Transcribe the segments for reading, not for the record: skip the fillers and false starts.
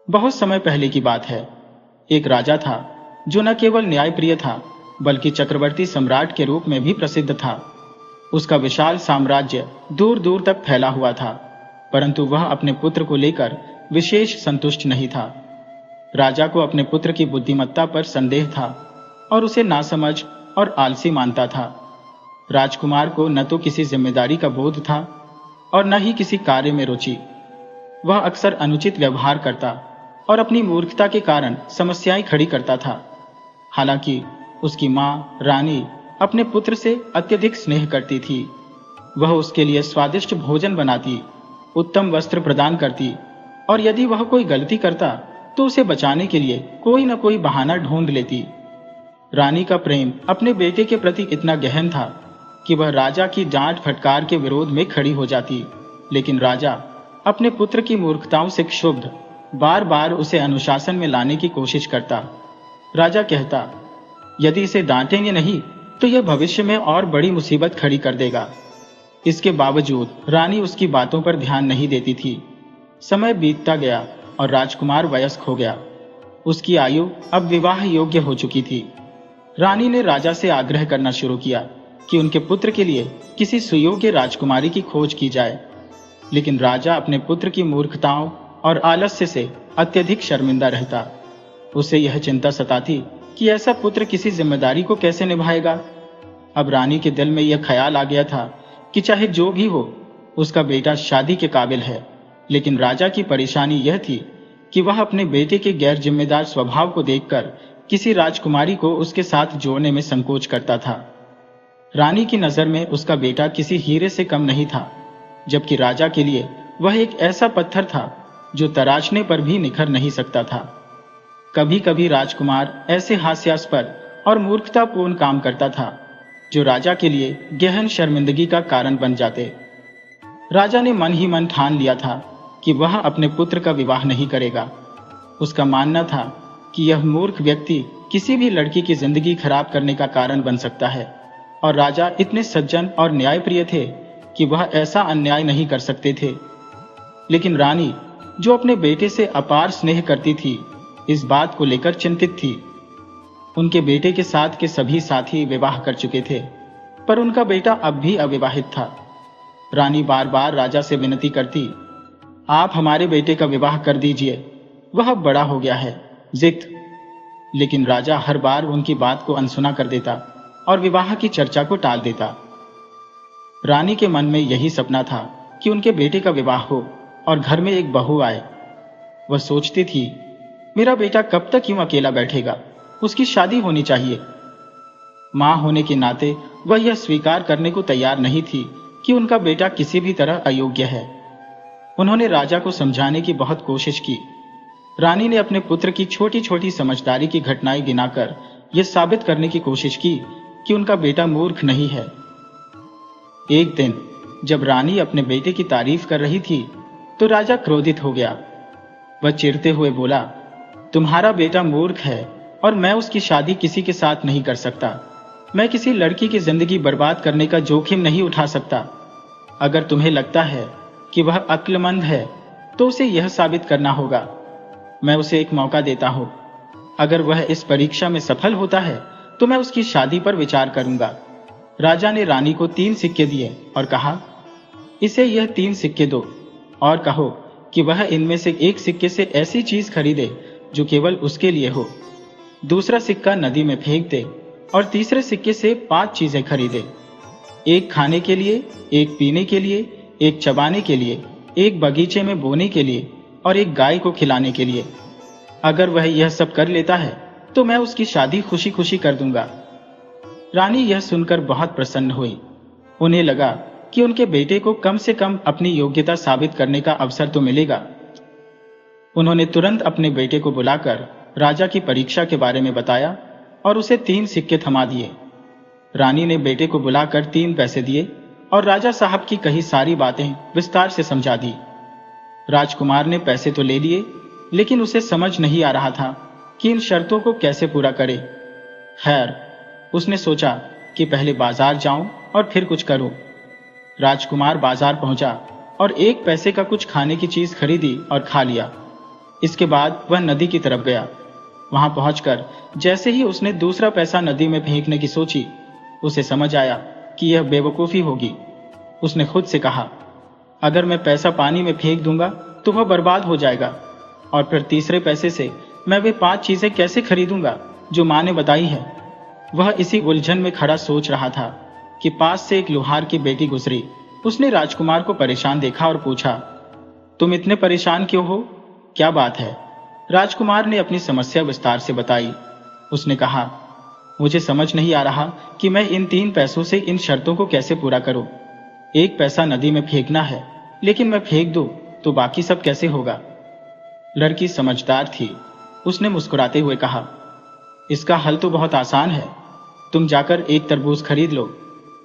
बहुत समय पहले की बात है। एक राजा था जो न केवल न्यायप्रिय था बल्कि चक्रवर्ती सम्राट के रूप में भी प्रसिद्ध था। उसका विशाल साम्राज्य दूर दूर तक फैला हुआ था, परंतु वह अपने पुत्र को लेकर विशेष संतुष्ट नहीं था। राजा को अपने पुत्र की बुद्धिमत्ता पर संदेह था और उसे नासमझ और आलसी मानता था। राजकुमार को न तो किसी जिम्मेदारी का बोध था और न ही किसी कार्य में रुचि। वह अक्सर अनुचित व्यवहार करता और अपनी मूर्खता के कारण समस्याएं खड़ी करता था। हालांकि उसकी मां रानी अपने पुत्र से अत्यधिक स्नेह करती थी। वह उसके लिए स्वादिष्ट भोजन बनाती, उत्तम वस्त्र प्रदान करती और यदि वह कोई गलती करता तो उसे बचाने के लिए कोई न कोई बहाना ढूंढ लेती। रानी का प्रेम अपने बेटे के प्रति इतना गहन था कि वह राजा की डांट फटकार के विरोध में खड़ी हो जाती, लेकिन राजा अपने पुत्र की मूर्खताओं से क्षुब्ध बार बार उसे अनुशासन में लाने की कोशिश करता। राजा कहता, यदि इसे डांटेंगे नहीं तो यह भविष्य में और बड़ी मुसीबत खड़ी कर देगा। इसके बावजूद रानी उसकी बातों पर ध्यान नहीं देती थी। समय बीतता गया और राजकुमार वयस्क हो गया। उसकी आयु अब विवाह योग्य हो चुकी थी। रानी ने राजा से आग्रह करना शुरू किया कि उनके पुत्र के लिए किसी सुयोग्य राजकुमारी की खोज की जाए, लेकिन राजा अपने पुत्र की मूर्खताओं और आलस्य से अत्यधिक शर्मिंदा रहता। उसे यह चिंता सताती कि ऐसा पुत्र किसी जिम्मेदारी को कैसे निभाएगा। अब रानी के दिल में यह ख्याल आ गया था कि चाहे जो भी हो, उसका बेटा शादी के काबिल है, लेकिन राजा की परेशानी यह थी कि वह अपने बेटे के गैर जिम्मेदार स्वभाव को देखकर किसी राजकुमारी को उसके साथ जोड़ने में संकोच करता था। रानी की नजर में उसका बेटा किसी हीरे से कम नहीं था, जबकि राजा के लिए वह एक ऐसा पत्थर था जो तराशने पर भी निखर नहीं सकता था। कभी कभी राजकुमार ऐसे हास्यास्पद और मूर्खतापूर्ण काम करता था जो राजा के लिए गहन शर्मिंदगी का कारण बन जाते। राजा ने मन ही मन ठान लिया था कि वह अपने पुत्र का विवाह नहीं करेगा। उसका मानना था कि यह मूर्ख व्यक्ति किसी भी लड़की की जिंदगी खराब करने का कारण बन सकता है, और राजा इतने सज्जन और न्यायप्रिय थे कि वह ऐसा अन्याय नहीं कर सकते थे। लेकिन रानी, जो अपने बेटे से अपार स्नेह करती थी, इस बात को लेकर चिंतित थी। उनके बेटे के साथ के सभी साथी विवाह कर चुके थे, पर उनका बेटा अब भी अविवाहित था। रानी बार बार राजा से विनती करती, आप हमारे बेटे का विवाह कर दीजिए, वह अब बड़ा हो गया है, जिद। लेकिन राजा हर बार उनकी बात को अनसुना कर देता और विवाह की चर्चा को टाल देता। रानी के मन में यही सपना था कि उनके बेटे का विवाह हो और घर में एक बहू आए। वह सोचती थी, मेरा बेटा कब तक यूं अकेला बैठेगा, उसकी शादी होनी चाहिए। मां होने के नाते वह यह स्वीकार करने को तैयार नहीं थी कि उनका बेटा किसी भी तरह अयोग्य है। उन्होंने राजा को समझाने की बहुत कोशिश की। रानी ने अपने पुत्र की छोटी छोटी समझदारी की घटनाएं गिनाकर यह साबित करने की कोशिश की कि उनका बेटा मूर्ख नहीं है। एक दिन जब रानी अपने बेटे की तारीफ कर रही थी तो राजा क्रोधित हो गया। वह चिढ़ते हुए बोला, तुम्हारा बेटा मूर्ख है और मैं उसकी शादी किसी के साथ नहीं कर सकता। मैं किसी लड़की की जिंदगी बर्बाद करने का जोखिम नहीं उठा सकता। अगर तुम्हें लगता है कि वह अक्लमंद है तो उसे यह साबित करना होगा। मैं उसे एक मौका देता हूं। अगर वह इस परीक्षा में सफल होता है तो मैं उसकी शादी पर विचार करूंगा। राजा ने रानी को 3 सिक्के दिए और कहा, इसे यह 3 सिक्के दो और कहो कि वह इनमें से एक सिक्के से ऐसी चीज खरीदे जो केवल उसके लिए हो, दूसरा सिक्का नदी में फेंक दे और तीसरे सिक्के से 5 चीजें खरीदे, एक खाने के लिए, एक पीने के लिए, एक चबाने के लिए, एक बगीचे में बोने के लिए और एक गाय को खिलाने के लिए। अगर वह यह सब कर लेता है तो मैं उसकी शादी खुशी खुशी कर दूंगा। रानी यह सुनकर बहुत प्रसन्न हुई। उन्हें लगा कि उनके बेटे को कम से कम अपनी योग्यता साबित करने का अवसर तो मिलेगा। उन्होंने तुरंत अपने बेटे को बुलाकर राजा की परीक्षा के बारे में बताया और उसे 3 सिक्के थमा दिए। रानी ने बेटे को बुलाकर 3 पैसे दिए और राजा साहब की कही सारी बातें विस्तार से समझा दी। राजकुमार ने पैसे तो ले लिए, लेकिन उसे समझ नहीं आ रहा था कि इन शर्तों को कैसे पूरा करे। खैर, उसने सोचा कि पहले बाजार जाऊं और फिर कुछ करूं। राजकुमार बाजार पहुंचा और 1 पैसे का कुछ खाने की चीज खरीदी और खा लिया। इसके बाद वह नदी की तरफ गया। वहां पहुंचकर जैसे ही उसने दूसरा पैसा नदी में फेंकने की सोची, उसे समझ आया कि यह बेवकूफी होगी। उसने खुद से कहा, अगर मैं पैसा पानी में फेंक दूंगा तो वह बर्बाद हो जाएगा, और फिर तीसरे पैसे से मैं वे 5 चीजें कैसे खरीदूंगा जो मां ने बताई है। वह इसी उलझन में खड़ा सोच रहा था कि पास से एक लोहार की बेटी गुजरी। उसने राजकुमार को परेशान देखा और पूछा, तुम इतने परेशान क्यों हो? क्या बात है? राजकुमार ने अपनी समस्या विस्तार से बताई। उसने कहा, मुझे समझ नहीं आ रहा कि मैं इन 3 पैसों से इन शर्तों को कैसे पूरा करूं। 1 पैसा नदी में फेंकना है, लेकिन मैं फेंक दूं तो बाकी सब कैसे होगा? लड़की समझदार थी। उसने मुस्कुराते हुए कहा, इसका हल तो बहुत आसान है। तुम जाकर 1 तरबूज खरीद लो,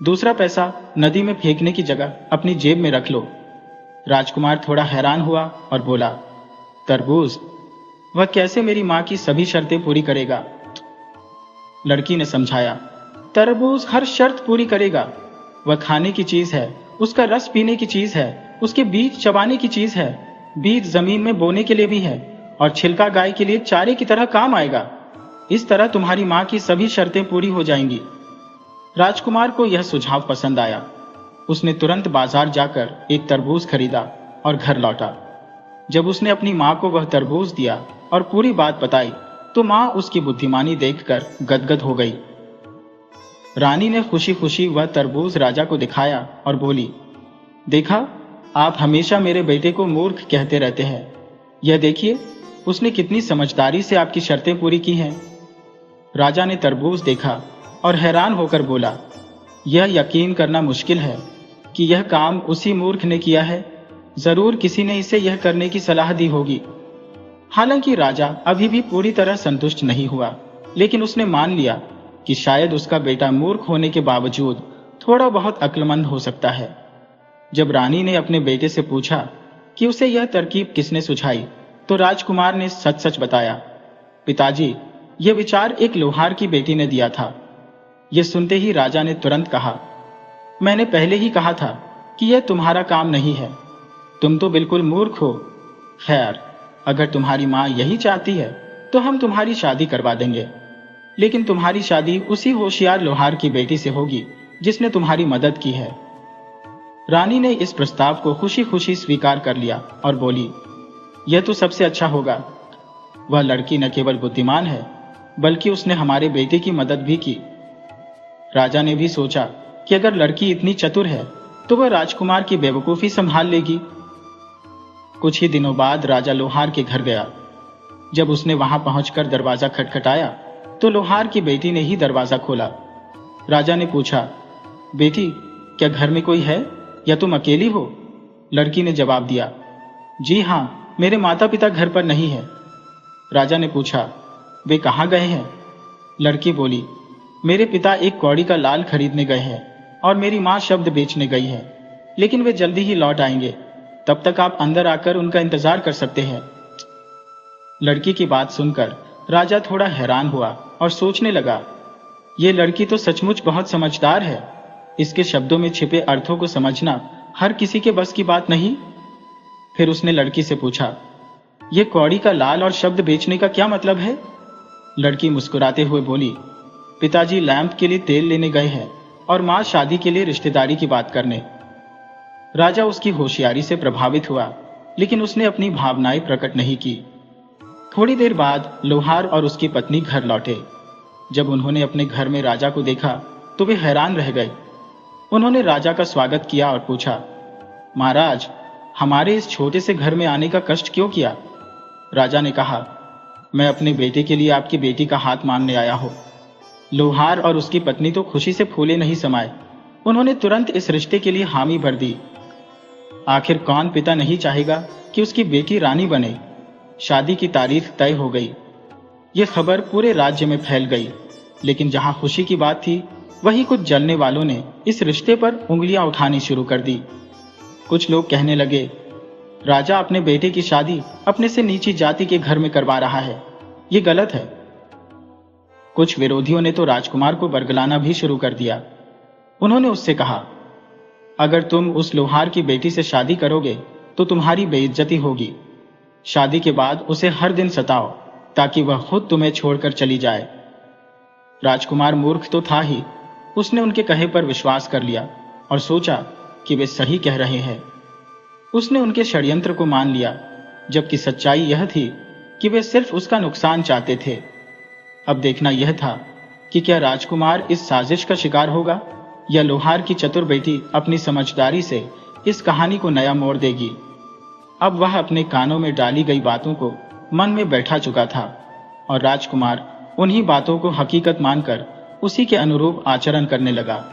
दूसरा पैसा नदी में फेंकने की जगह अपनी जेब में रख लो। राजकुमार थोड़ा हैरान हुआ और बोला, तरबूज? वह कैसे मेरी मां की सभी शर्तें पूरी करेगा? लड़की ने समझाया, तरबूज हर शर्त पूरी करेगा। वह खाने की चीज है, उसका रस पीने की चीज है, उसके बीज चबाने की चीज है, बीज जमीन में बोने के लिए भी है, और छिलका गाय के लिए चारे की तरह काम आएगा। इस तरह तुम्हारी मां की सभी शर्तें पूरी हो जाएंगी। राजकुमार को यह सुझाव पसंद आया। उसने तुरंत बाजार जाकर 1 तरबूज खरीदा और घर लौटा। जब उसने अपनी मां को वह तरबूज दिया और पूरी बात बताई, तो मां उसकी बुद्धिमानी देखकर गदगद हो गई। रानी ने खुशी खुशी वह तरबूज राजा को दिखाया और बोली, देखा, आप हमेशा मेरे बेटे को मूर्ख कहते रहते हैं। यह देखिए, उसने कितनी समझदारी से आपकी शर्तें पूरी की हैं। राजा ने तरबूज देखा और हैरान होकर बोला, यह यकीन करना मुश्किल है कि यह काम उसी मूर्ख ने किया है। जरूर किसी ने इसे यह करने की सलाह दी होगी। हालांकि राजा अभी भी पूरी तरह संतुष्ट नहीं हुआ, लेकिन उसने मान लिया कि शायद उसका बेटा मूर्ख होने के बावजूद थोड़ा बहुत अक्लमंद हो सकता है। जब रानी ने अपने बेटे से पूछा कि उसे यह तरकीब किसने सुझाई, तो राजकुमार ने सच सच बताया, पिताजी, यह विचार एक लोहार की बेटी ने दिया था। यह सुनते ही राजा ने तुरंत कहा, मैंने पहले ही कहा था कि यह तुम्हारा काम नहीं है। तुम तो बिल्कुल मूर्ख हो। खैर, अगर तुम्हारी मां यही चाहती है तो हम तुम्हारी शादी करवा देंगे, लेकिन तुम्हारी शादी उसी होशियार लोहार की बेटी से होगी जिसने तुम्हारी मदद की है। रानी ने इस प्रस्ताव को खुशी खुशी स्वीकार कर लिया और बोली, यह तो सबसे अच्छा होगा। वह लड़की न केवल बुद्धिमान है, बल्कि उसने हमारे बेटे की मदद भी की। राजा ने भी सोचा कि अगर लड़की इतनी चतुर है तो वह राजकुमार की बेवकूफी संभाल लेगी। कुछ ही दिनों बाद राजा लोहार के घर गया। जब उसने वहां पहुंचकर दरवाजा खटखटाया, तो लोहार की बेटी ने ही दरवाजा खोला। राजा ने पूछा, बेटी, क्या घर में कोई है या तुम अकेली हो? लड़की ने जवाब दिया, जी हां, मेरे माता पिता घर पर नहीं है। राजा ने पूछा, वे कहाँ गए हैं? लड़की बोली, मेरे पिता एक कौड़ी का लाल खरीदने गए हैं और मेरी मां शब्द बेचने गई है, लेकिन वे जल्दी ही लौट आएंगे। तब तक आप अंदर आकर उनका इंतजार कर सकते हैं। लड़की की बात सुनकर राजा थोड़ा हैरान हुआ और सोचने लगा, ये लड़की तो सचमुच बहुत समझदार है। इसके शब्दों में छिपे अर्थों को समझना हर किसी के बस की बात नहीं। फिर उसने लड़की से पूछा, ये कौड़ी का लाल और शब्द बेचने का क्या मतलब है? लड़की मुस्कुराते हुए बोली, पिताजी लैंप के लिए तेल लेने गए हैं और मां शादी के लिए रिश्तेदारी की बात करने। राजा उसकी होशियारी से प्रभावित हुआ, लेकिन उसने अपनी भावनाएं प्रकट नहीं की। थोड़ी देर बाद लोहार और उसकी पत्नी घर लौटे। जब उन्होंने अपने घर में राजा को देखा तो वे हैरान रह गए। उन्होंने राजा का स्वागत किया और पूछा, महाराज, हमारे इस छोटे से घर में आने का कष्ट क्यों किया? राजा ने कहा, मैं अपने बेटे के लिए आपकी बेटी का हाथ मांगने आया हूं। लोहार और उसकी पत्नी तो खुशी से फूले नहीं समाये। उन्होंने तुरंत इस रिश्ते के लिए हामी भर दी। आखिर कौन पिता नहीं चाहेगा कि उसकी बेटी रानी बने? शादी की तारीख तय हो गई। यह खबर पूरे राज्य में फैल गई, लेकिन जहां खुशी की बात थी, वहीं कुछ जलने वालों ने इस रिश्ते पर उंगलियां उठानी शुरू कर दी। कुछ लोग कहने लगे, राजा अपने बेटे की शादी अपने से नीची जाति के घर में करवा रहा है, ये गलत है। कुछ विरोधियों ने तो राजकुमार को बरगलाना भी शुरू कर दिया। उन्होंने उससे कहा, अगर तुम उस लोहार की बेटी से शादी करोगे तो तुम्हारी बेइज्जती होगी। शादी के बाद उसे हर दिन सताओ ताकि वह खुद तुम्हें छोड़कर चली जाए। राजकुमार मूर्ख तो था ही, उसने उनके कहे पर विश्वास कर लिया और सोचा कि वे सही कह रहे हैं। उसने उनके षड्यंत्र को मान लिया, जबकि सच्चाई यह थी कि वे सिर्फ उसका नुकसान चाहते थे। अब देखना यह था कि क्या राजकुमार इस साजिश का शिकार होगा या लोहार की चतुर बेटी अपनी समझदारी से इस कहानी को नया मोड़ देगी। अब वह अपने कानों में डाली गई बातों को मन में बैठा चुका था और राजकुमार उन्हीं बातों को हकीकत मानकर उसी के अनुरूप आचरण करने लगा।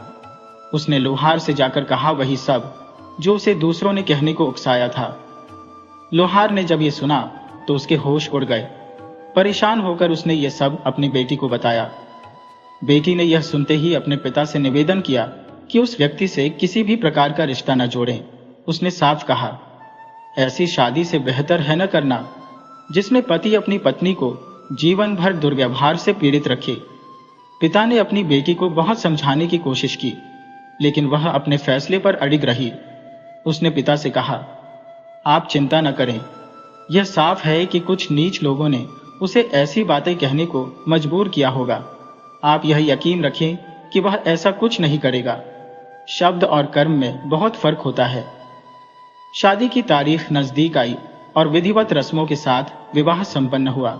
उसने लोहार से जाकर कहा वही सब जो उसे दूसरों ने कहने को उकसाया था। लोहार ने जब ये सुना तो उसके होश उड़ गए। परेशान होकर उसने ये सब अपनी बेटी को बताया। बेटी ने यह सुनते ही अपने पिता से निवेदन किया कि उस व्यक्ति से किसी भी प्रकार का रिश्ता न जोड़ें। उसने साफ कहा, ऐसी शादी से बेहतर है न करना जिसमें पति अपनी पत्नी को जीवन भर दुर्व्यवहार से पीड़ित रखे। पिता ने अपनी बेटी को बहुत समझाने की कोशिश की, लेकिन वह अपने फैसले पर अडिग रही। उसने पिता से कहा, आप चिंता न करें, यह साफ है कि कुछ नीच लोगों ने उसे ऐसी बातें कहने को मजबूर किया होगा। आप यह यकीन रखें कि वह ऐसा कुछ नहीं करेगा। शब्द और कर्म में बहुत फर्क होता है। शादी की तारीख नजदीक आई और विधिवत रस्मों के साथ विवाह संपन्न हुआ।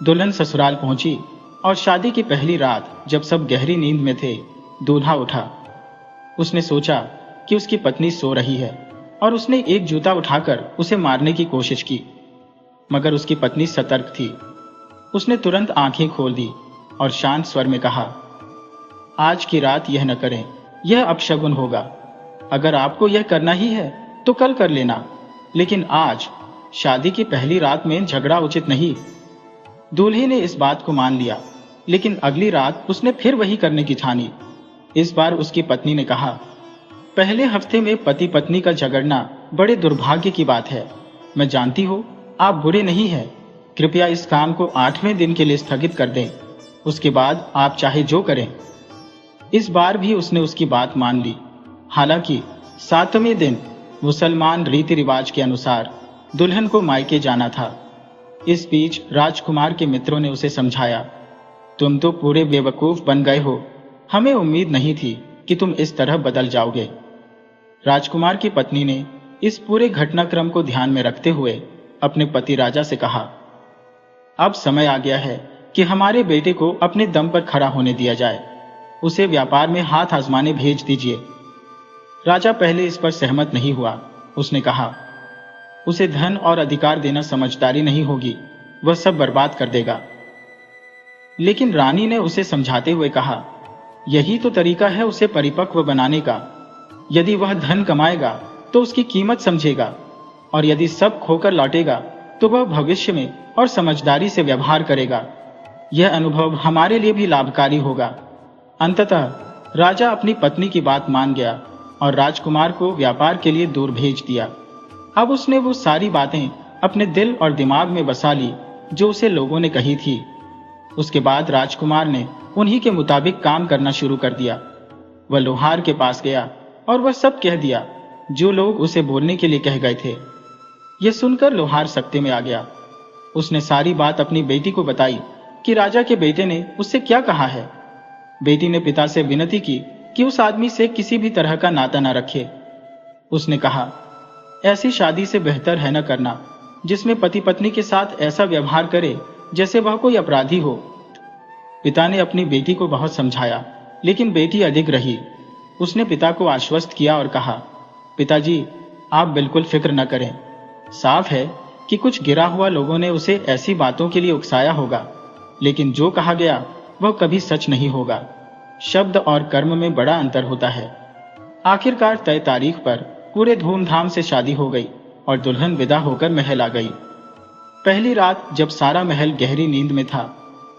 दुल्हन ससुराल पहुंची और शादी की पहली रात जब सब गहरी नींद में थे, दूल्हा उठा। उसने सोचा कि उसकी पत्नी सो रही है और उसने एक जूता उठाकर उसे मारने की कोशिश की, मगर उसकी पत्नी सतर्क थी। उसने तुरंत आंखें खोल दी और शांत स्वर में कहा, आज की रात यह न करें, यह अपशगुन होगा। अगर आपको यह करना ही है तो कल कर लेना, लेकिन आज शादी की पहली रात में झगड़ा उचित नहीं। दूल्हे ने इस बात को मान लिया, लेकिन अगली रात उसने फिर वही करने की ठानी। इस बार उसकी पत्नी ने कहा, पहले हफ्ते में पति पत्नी का झगड़ना बड़े दुर्भाग्य की बात है। मैं जानती हूँ आप बुरे नहीं हैं, कृपया इस काम को 8वें दिन के लिए स्थगित कर दें, उसके बाद आप चाहे जो करें। इस बार भी उसने उसकी बात मान ली। हालांकि 7वें दिन मुसलमान रीति रिवाज के अनुसार दुल्हन को मायके जाना था। इस बीच राजकुमार के मित्रों ने उसे समझाया, तुम तो पूरे बेवकूफ बन गए हो, हमें उम्मीद नहीं थी कि तुम इस तरह बदल जाओगे। राजकुमार की पत्नी ने इस पूरे घटनाक्रम को ध्यान में रखते हुए अपने पति राजा से कहा, अब समय आ गया है कि हमारे बेटे को अपने दम पर खड़ा होने दिया जाए। उसे व्यापार में हाथ आजमाने भेज दीजिए। राजा पहले इस पर सहमत नहीं हुआ। उसने कहा, उसे धन और अधिकार देना समझदारी नहीं होगी, वह सब बर्बाद कर देगा। लेकिन रानी ने उसे समझाते हुए कहा, यही तो तरीका है उसे परिपक्व बनाने का। यदि वह धन कमाएगा तो उसकी कीमत समझेगा, और यदि सब खोकर लौटेगा तो वह भविष्य में और समझदारी से व्यवहार करेगा। यह अनुभव हमारे लिए भी लाभकारी होगा। अंततः राजा अपनी पत्नी की बात मान गया और राजकुमार को व्यापार के लिए दूर भेज दिया। अब उसने वो सारी बातें अपने दिल और दिमाग में बसा ली जो उसे लोगों ने कही थी। उसके बाद राजकुमार ने उन्हीं के मुताबिक काम करना शुरू कर दिया। वह लोहार के पास गया और वह सब कह दिया जो लोग उसे बोलने के लिए कह गए थे। यह सुनकर लोहार सख्ते में आ गया। उसने सारी बात अपनी बेटी को बताई कि राजा के बेटे ने उससे क्या कहा है। बेटी ने पिता से विनती की कि उस आदमी से किसी भी तरह का नाता न रखे। उसने कहा, ऐसी शादी से बेहतर है न करना जिसमें पति पत्नी के साथ ऐसा व्यवहार करे जैसे वह कोई अपराधी हो। पिता ने अपनी बेटी को बहुत समझाया, लेकिन बेटी अडिग रही। उसने पिता को आश्वस्त किया और कहा, पिताजी, आप बिल्कुल फिक्र न करें। साफ है कि कुछ गिरा हुआ लोगों ने उसे ऐसी बातों के लिए उकसाया होगा, लेकिन जो कहा गया वह कभी सच नहीं होगा। शब्द और कर्म में बड़ा अंतर होता है। आखिरकार तय तारीख पर पूरे धूमधाम से शादी हो गई और दुल्हन विदा होकर महल आ गई। पहली रात जब सारा महल गहरी नींद में था,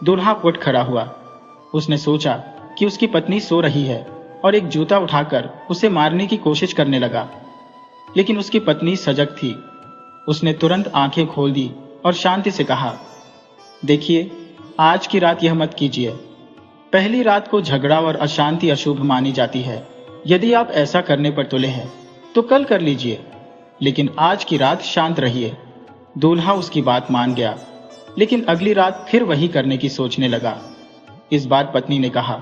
दूल्हा उठ खड़ा हुआ। उसने सोचा कि उसकी पत्नी सो रही है और एक जूता उठाकर उसे मारने की कोशिश करने लगा, लेकिन उसकी पत्नी सजग थी। उसने तुरंत आंखें खोल दी और शांति से कहा, देखिए, आज की रात यह मत कीजिए। पहली रात को झगड़ा और अशांति अशुभ मानी जाती है। यदि आप ऐसा करने पर तुले हैं तो कल कर लीजिए, लेकिन आज की रात शांत रहिए। दूल्हा उसकी बात मान गया, लेकिन अगली रात फिर वही करने की सोचने लगा। इस बार पत्नी ने कहा,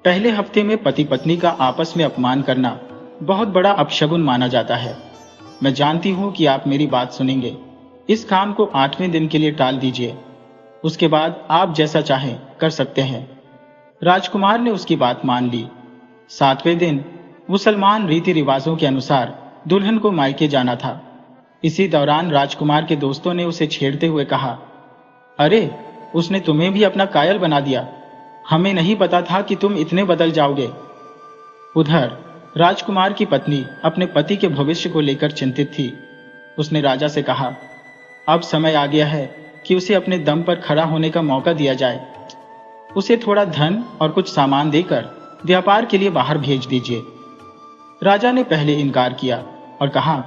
पहले हफ्ते में पति पत्नी का आपस में अपमान करना बहुत बड़ा अपशगुन माना जाता है। मैं जानती हूं कि आप मेरी बात सुनेंगे। इस काम को 8वें दिन के लिए टाल दीजिए, उसके बाद आप जैसा चाहें कर सकते हैं। राजकुमार ने उसकी बात मान ली। 7वें दिन मुसलमान रीति रिवाजों के अनुसार दुल्हन को मायके जाना था। इसी दौरान राजकुमार के दोस्तों ने उसे छेड़ते हुए कहा, अरे, उसने तुम्हें भी अपना कायल बना दिया। हमें नहीं पता था कि तुम इतने बदल जाओगे। उधर राजकुमार की पत्नी अपने पति के भविष्य को लेकर चिंतित थी। उसने राजा से कहा, अब समय आ गया है कि उसे अपने दम पर खड़ा होने का मौका दिया जाए। उसे थोड़ा धन और कुछ सामान देकर व्यापार के लिए बाहर भेज दीजिए। राजा ने पहले इनकार किया और कहा,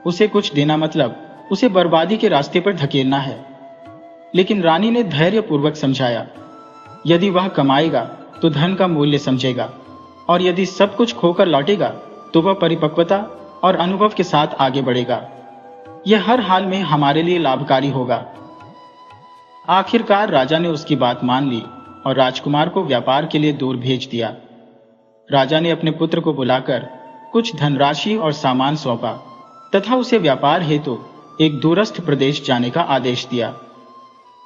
उसे कुछ देना मतलब उसे बर्बादी के रास्ते पर धकेलना है। लेकिन रानी ने धैर्यपूर्वक समझाया, यदि वह कमाएगा तो धन का मूल्य समझेगा, और यदि सब कुछ खोकर लौटेगा तो वह परिपक्वता और अनुभव के साथ आगे बढ़ेगा। यह हर हाल में हमारे लिए लाभकारी होगा। आखिरकार राजा ने उसकी बात मान ली और राजकुमार को व्यापार के लिए दूर भेज दिया। राजा ने अपने पुत्र को बुलाकर कुछ धनराशि और सामान सौंपा तथा उसे व्यापार हेतु एक दूरस्थ प्रदेश जाने का आदेश दिया।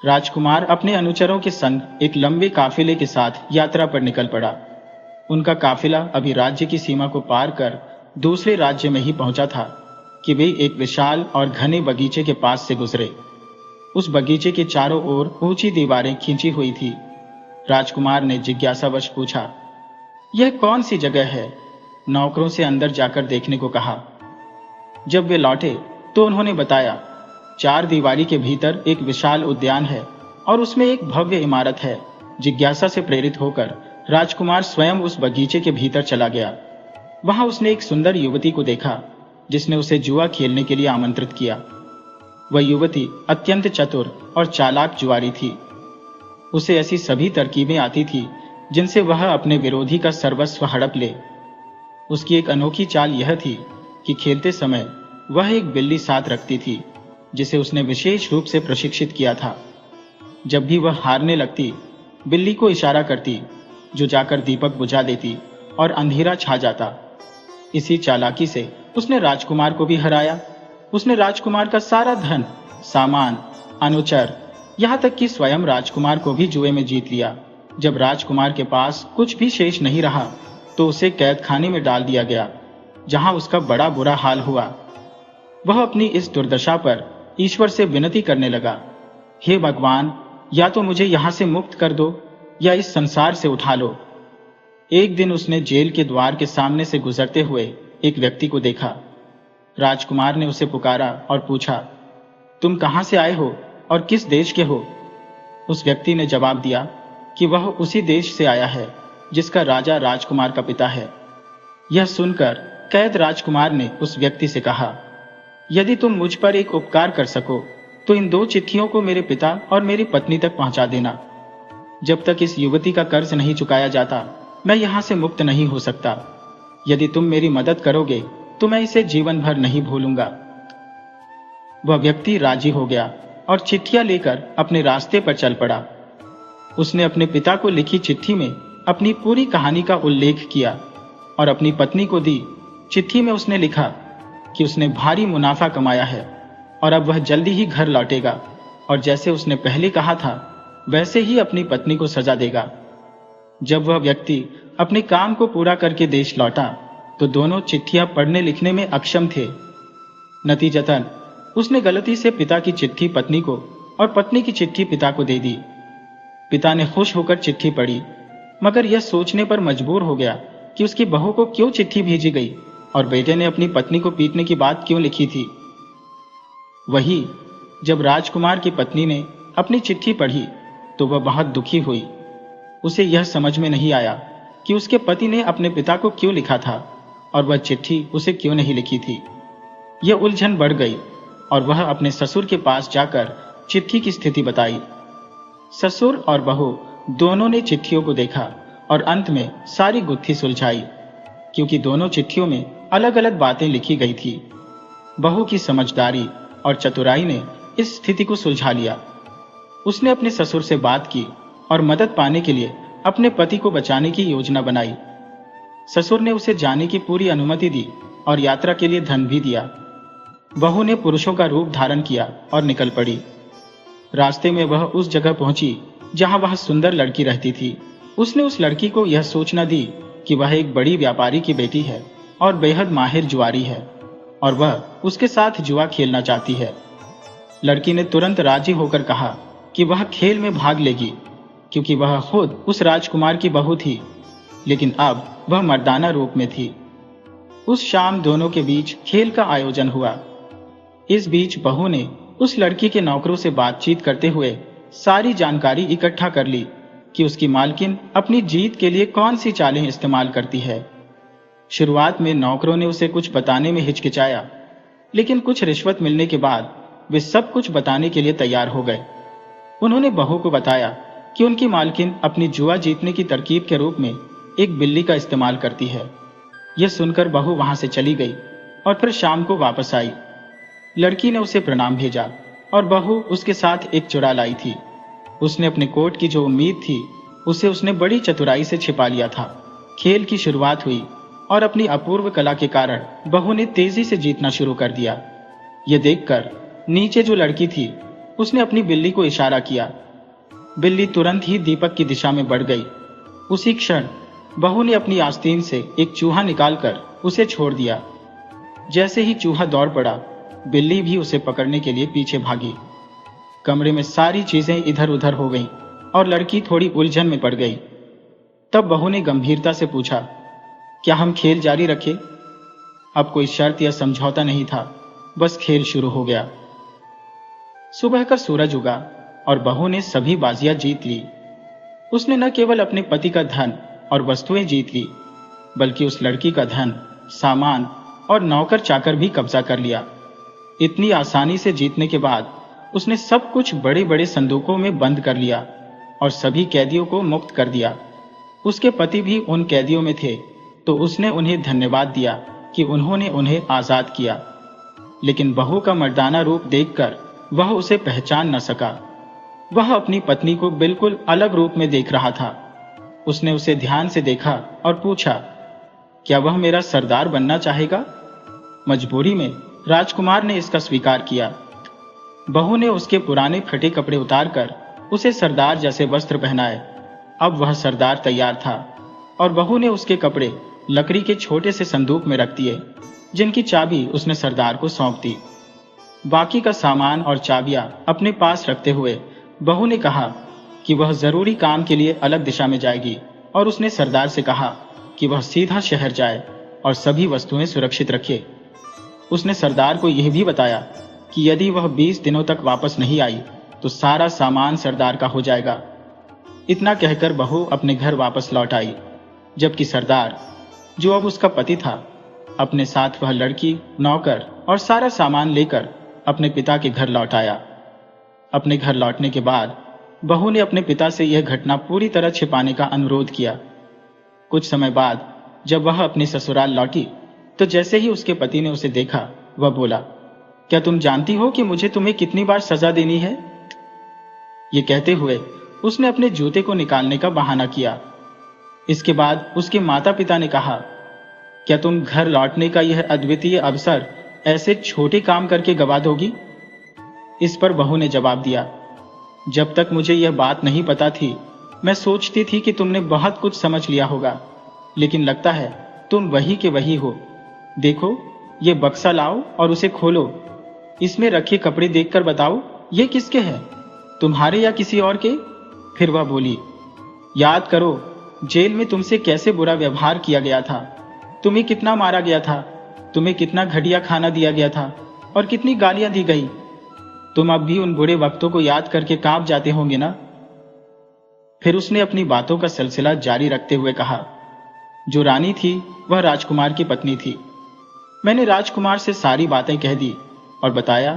राजकुमार अपने अनुचरों के संग एक लंबे काफिले के साथ यात्रा पर निकल पड़ा। उनका काफिला अभी राज्य की सीमा को पार कर दूसरे राज्य में ही पहुंचा था कि वे एक विशाल और घने बगीचे के पास से गुजरे। उस बगीचे के चारों ओर ऊंची दीवारें खींची हुई थी। राजकुमार ने जिज्ञासावश पूछा, यह कौन सी जगह है? नौकरों से अंदर जाकर देखने को कहा। जब वे लौटे तो उन्होंने बताया, 4 दीवारी के भीतर एक विशाल उद्यान है और उसमें एक भव्य इमारत है। जिज्ञासा से प्रेरित होकर राजकुमार स्वयं उस बगीचे के भीतर चला गया। वहां उसने एक सुंदर युवती को देखा जिसने उसे जुआ खेलने के लिए आमंत्रित किया। वह युवती अत्यंत चतुर और चालाक जुआरी थी। उसे ऐसी सभी तरकीबें आती थी जिनसे वह अपने विरोधी का सर्वस्व हड़प ले। उसकी एक अनोखी चाल यह थी कि खेलते समय वह एक बिल्ली साथ रखती थी जिसे उसने विशेष रूप से प्रशिक्षित किया था। जब भी वह हारने लगती, बिल्ली को इशारा करती, जो जाकर दीपक बुझा देती और अंधेरा छा जाता। इसी चालाकी से उसने राजकुमार को भी हराया। उसने राजकुमार का सारा धन, सामान, अनुचर, यहाँ तक कि स्वयं राजकुमार को भी जुए में जीत लिया। जब राजकुमार के पास कुछ भी शेष नहीं रहा तो उसे कैद खाने में डाल दिया गया, जहां उसका बड़ा बुरा हाल हुआ। वह अपनी इस दुर्दशा पर ईश्वर से विनती करने लगा, हे भगवान, या तो मुझे यहां से मुक्त कर दो या इस संसार से उठा लो। एक दिन उसने जेल के द्वार के सामने से गुजरते हुए एक व्यक्ति को देखा। राजकुमार ने उसे पुकारा और पूछा, तुम कहां से आए हो और किस देश के हो? उस व्यक्ति ने जवाब दिया कि वह उसी देश से आया है जिसका राजा राजकुमार का पिता है। यह सुनकर कैद राजकुमार ने उस व्यक्ति से कहा, यदि तुम मुझ पर एक उपकार कर सको तो इन 2 चिट्ठियों को मेरे पिता और मेरी पत्नी तक पहुंचा देना। जब तक इस युवती का कर्ज नहीं चुकाया जाता, मैं यहां से मुक्त नहीं हो सकता। यदि तुम मेरी मदद करोगे तो मैं इसे जीवन भर नहीं भूलूंगा। वह व्यक्ति राजी हो गया और चिट्ठियां लेकर अपने रास्ते पर चल पड़ा। उसने अपने पिता को लिखी चिट्ठी में अपनी पूरी कहानी का उल्लेख किया और अपनी पत्नी को दी। चिट्ठी में उसने लिखा कि उसने भारी मुनाफा कमाया है और अब वह जल्दी ही घर लौटेगा और जैसे उसने पहले कहा था वैसे ही अपनी पत्नी को सजा देगा। जब वह व्यक्ति अपने काम को पूरा करके देश लौटा तो दोनों चिट्ठियां पढ़ने लिखने में अक्षम थे। नतीजतन उसने गलती से पिता की चिट्ठी पत्नी को और पत्नी की चिट्ठी पिता को दे दी। पिता ने खुश होकर चिट्ठी पढ़ी, मगर यह सोचने पर मजबूर हो गया कि उसकी बहू को क्यों चिट्ठी भेजी गई और बेटे ने अपनी पत्नी को पीटने की बात क्यों लिखी थी। वही जब राजकुमार की पत्नी ने अपनी चिट्ठी पढ़ी तो वह बहुत दुखी हुई। उसे यह समझ में नहीं आया कि उसके पति ने अपने पिता को क्यों लिखा था और वह चिट्ठी उसे क्यों नहीं लिखी थी। यह उलझन बढ़ गई और वह अपने ससुर के पास जाकर चिट्ठी की स्थिति बताई। ससुर और बहू दोनों ने चिट्ठियों को देखा और अंत में सारी गुत्थी सुलझाई, क्योंकि दोनों चिट्ठियों में अलग अलग बातें लिखी गई थी। बहू की समझदारी और चतुराई ने इस स्थिति को सुलझा लिया। उसने अपने ससुर से बात की और मदद पाने के लिए अपने पति को बचाने की योजना बनाई। ससुर ने उसे जाने की पूरी अनुमति दी और यात्रा के लिए धन भी दिया। बहू ने पुरुषों का रूप धारण किया और निकल पड़ी। रास्ते में वह उस जगह पहुंची जहां वह सुंदर लड़की रहती थी। उसने उस लड़की को यह सूचना दी कि वह एक बड़ी व्यापारी की बेटी है और बेहद माहिर जुआरी है और वह उसके साथ जुआ खेलना चाहती है। लड़की ने तुरंत राजी होकर कहा कि वह खेल में भाग लेगी, क्योंकि वह खुद उस राजकुमार की बहू थी, लेकिन अब वह मर्दाना रूप में थी। उस शाम दोनों के बीच खेल का आयोजन हुआ। इस बीच बहू ने उस लड़की के नौकरों से बातचीत करते हुए सारी जानकारी इकट्ठा कर ली कि उसकी मालकिन अपनी जीत के लिए कौन सी चालें इस्तेमाल करती है। शुरुआत में नौकरों ने उसे कुछ बताने में हिचकिचाया, लेकिन कुछ रिश्वत मिलने के बाद वे सब कुछ बताने के लिए तैयार हो गए। उन्होंने बहू को बताया कि उनकी मालकिन अपनी जुआ जीतने की तरकीब के रूप में एक बिल्ली का इस्तेमाल करती है। यह सुनकर बहू वहां से चली गई और फिर शाम को वापस आई। लड़की ने उसे प्रणाम भेजा और बहू उसके साथ एक चुरा लाई थी। उसने अपने कोट की जो उम्मीद थी उसे उसने बड़ी चतुराई से छिपा लिया था। खेल की शुरुआत हुई और अपनी अपूर्व कला के कारण बहू ने तेजी से जीतना शुरू कर दिया। यह देखकर नीचे जो लड़की थी उसने अपनी बिल्ली को इशारा किया। बिल्ली तुरंत ही दीपक की दिशा में बढ़ गई। उसी क्षण बहू ने अपनी आस्तीन से एक चूहा निकालकर उसे छोड़ दिया। जैसे ही चूहा दौड़ पड़ा, बिल्ली भी उसे पकड़ने के लिए पीछे भागी। कमरे में सारी चीजें इधर उधर हो गईं और लड़की थोड़ी उलझन में पड़ गई। तब बहू ने गंभीरता से पूछा, क्या हम खेल जारी रखें? अब कोई शर्त या समझौता नहीं था, बस खेल शुरू हो गया। सुबह का सूरज उगा और बहू ने सभी बाजियां जीत ली। उसने न केवल अपने पति का धन और वस्तुएं जीत ली, बल्कि उस लड़की का धन, सामान और नौकर चाकर भी कब्जा कर लिया। इतनी आसानी से जीतने के बाद उसने सब कुछ बड़े बड़े संदूकों में बंद कर लिया और सभी कैदियों को मुक्त कर दिया। उसके पति भी उन कैदियों में थे, तो उसने उन्हें धन्यवाद दिया कि उन्होंने उन्हें आजाद किया। लेकिन बहू का मर्दाना रूप देखकर वह उसे पहचान न सका। वह अपनी पत्नी को बिल्कुल अलग रूप में देख रहा था। उसने उसे ध्यान से देखा और पूछा, क्या वह मेरा सरदार बनना चाहेगा? मजबूरी में राजकुमार ने इसका स्वीकार किया। बहू ने उसके पुराने फटे कपड़े उतारकर उसे सरदार जैसे वस्त्र पहनाए। अब वह सरदार तैयार था और बहू ने उसके कपड़े लकड़ी के छोटे से संदूक में रख दिए, जिनकी चाबी उसने सरदार को सौंप दी। बाकी का सामान और चाबियां अपने पास रखते हुए बहू ने कहा कि वह जरूरी काम के लिए अलग दिशा में जाएगी और उसने सरदार से कहा कि वह सीधा शहर जाए और सभी वस्तुएं सुरक्षित रखे। उसने सरदार को यह भी बताया कि यदि वह 20 दिनों तक वापस नहीं आई तो सारा सामान सरदार का हो जाएगा। इतना कहकर बहू अपने घर वापस लौट आई, जबकि सरदार, जो अब उसका पति था, अपने साथ वह लड़की, नौकर और सारा सामान लेकर अपने पिता के घर लौट आया। अपने घर लौटने के बाद बहू ने अपने पिता से यह घटना पूरी तरह छिपाने का अनुरोध किया। कुछ समय बाद जब वह अपने ससुराल लौटी तो जैसे ही उसके पति ने उसे देखा, वह बोला, क्या तुम जानती हो कि मुझे तुम्हें कितनी बार सजा देनी है? ये कहते हुए उसने अपने जूते को निकालने का बहाना किया। इसके बाद उसके माता पिता ने कहा, क्या तुम घर लौटने का यह अद्वितीय अवसर ऐसे छोटे काम करके गवा दोगी? इस पर बहू ने जवाब दिया, जब तक मुझे यह बात नहीं पता थी, मैं सोचती थी कि तुमने बहुत कुछ समझ लिया होगा, लेकिन लगता है तुम वही के वही हो। देखो, ये बक्सा लाओ और उसे खोलो। इसमें रखे कपड़े देखकर बताओ, ये किसके हैं, तुम्हारे या किसी और के? फिर वह बोली, याद करो, जेल में तुमसे कैसे बुरा व्यवहार किया गया था, तुम्हें कितना मारा गया था, तुम्हें कितना घटिया खाना दिया गया था और कितनी गालियां दी गई। तुम अब भी उन बुरे वक्तों को याद करके कांप जाते होंगे ना? फिर उसने अपनी बातों का सिलसिला जारी रखते हुए कहा, जो रानी थी वह राजकुमार की पत्नी थी। मैंने राजकुमार से सारी बातें कह दी और बताया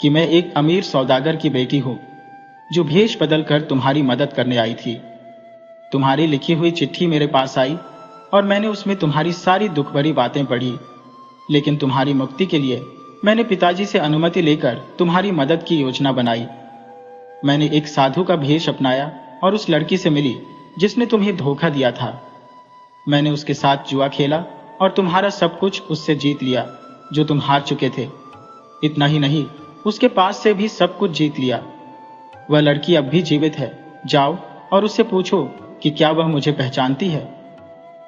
कि मैं एक अमीर सौदागर की बेटी हूं, जो भेष बदलकर तुम्हारी मदद करने आई थी। तुम्हारी लिखी हुई चिट्ठी मेरे पास आई और मैंने उसमें तुम्हारी सारी दुख भरी बातें पढ़ी, लेकिन तुम्हारी मुक्ति के लिए मैंने पिताजी से अनुमति लेकर तुम्हारी मदद की योजना बनाई। मैंने एक साधु का भेष अपनाया और उस लड़की से मिली जिसने तुम्हें धोखा दिया था। मैंने उसके साथ जुआ खेला और तुम्हारा सब कुछ उससे जीत लिया जो तुम हार चुके थे। इतना ही नहीं, उसके पास से भी सब कुछ जीत लिया। वह लड़की अब भी जीवित है। जाओ और उससे पूछो कि क्या वह मुझे पहचानती है।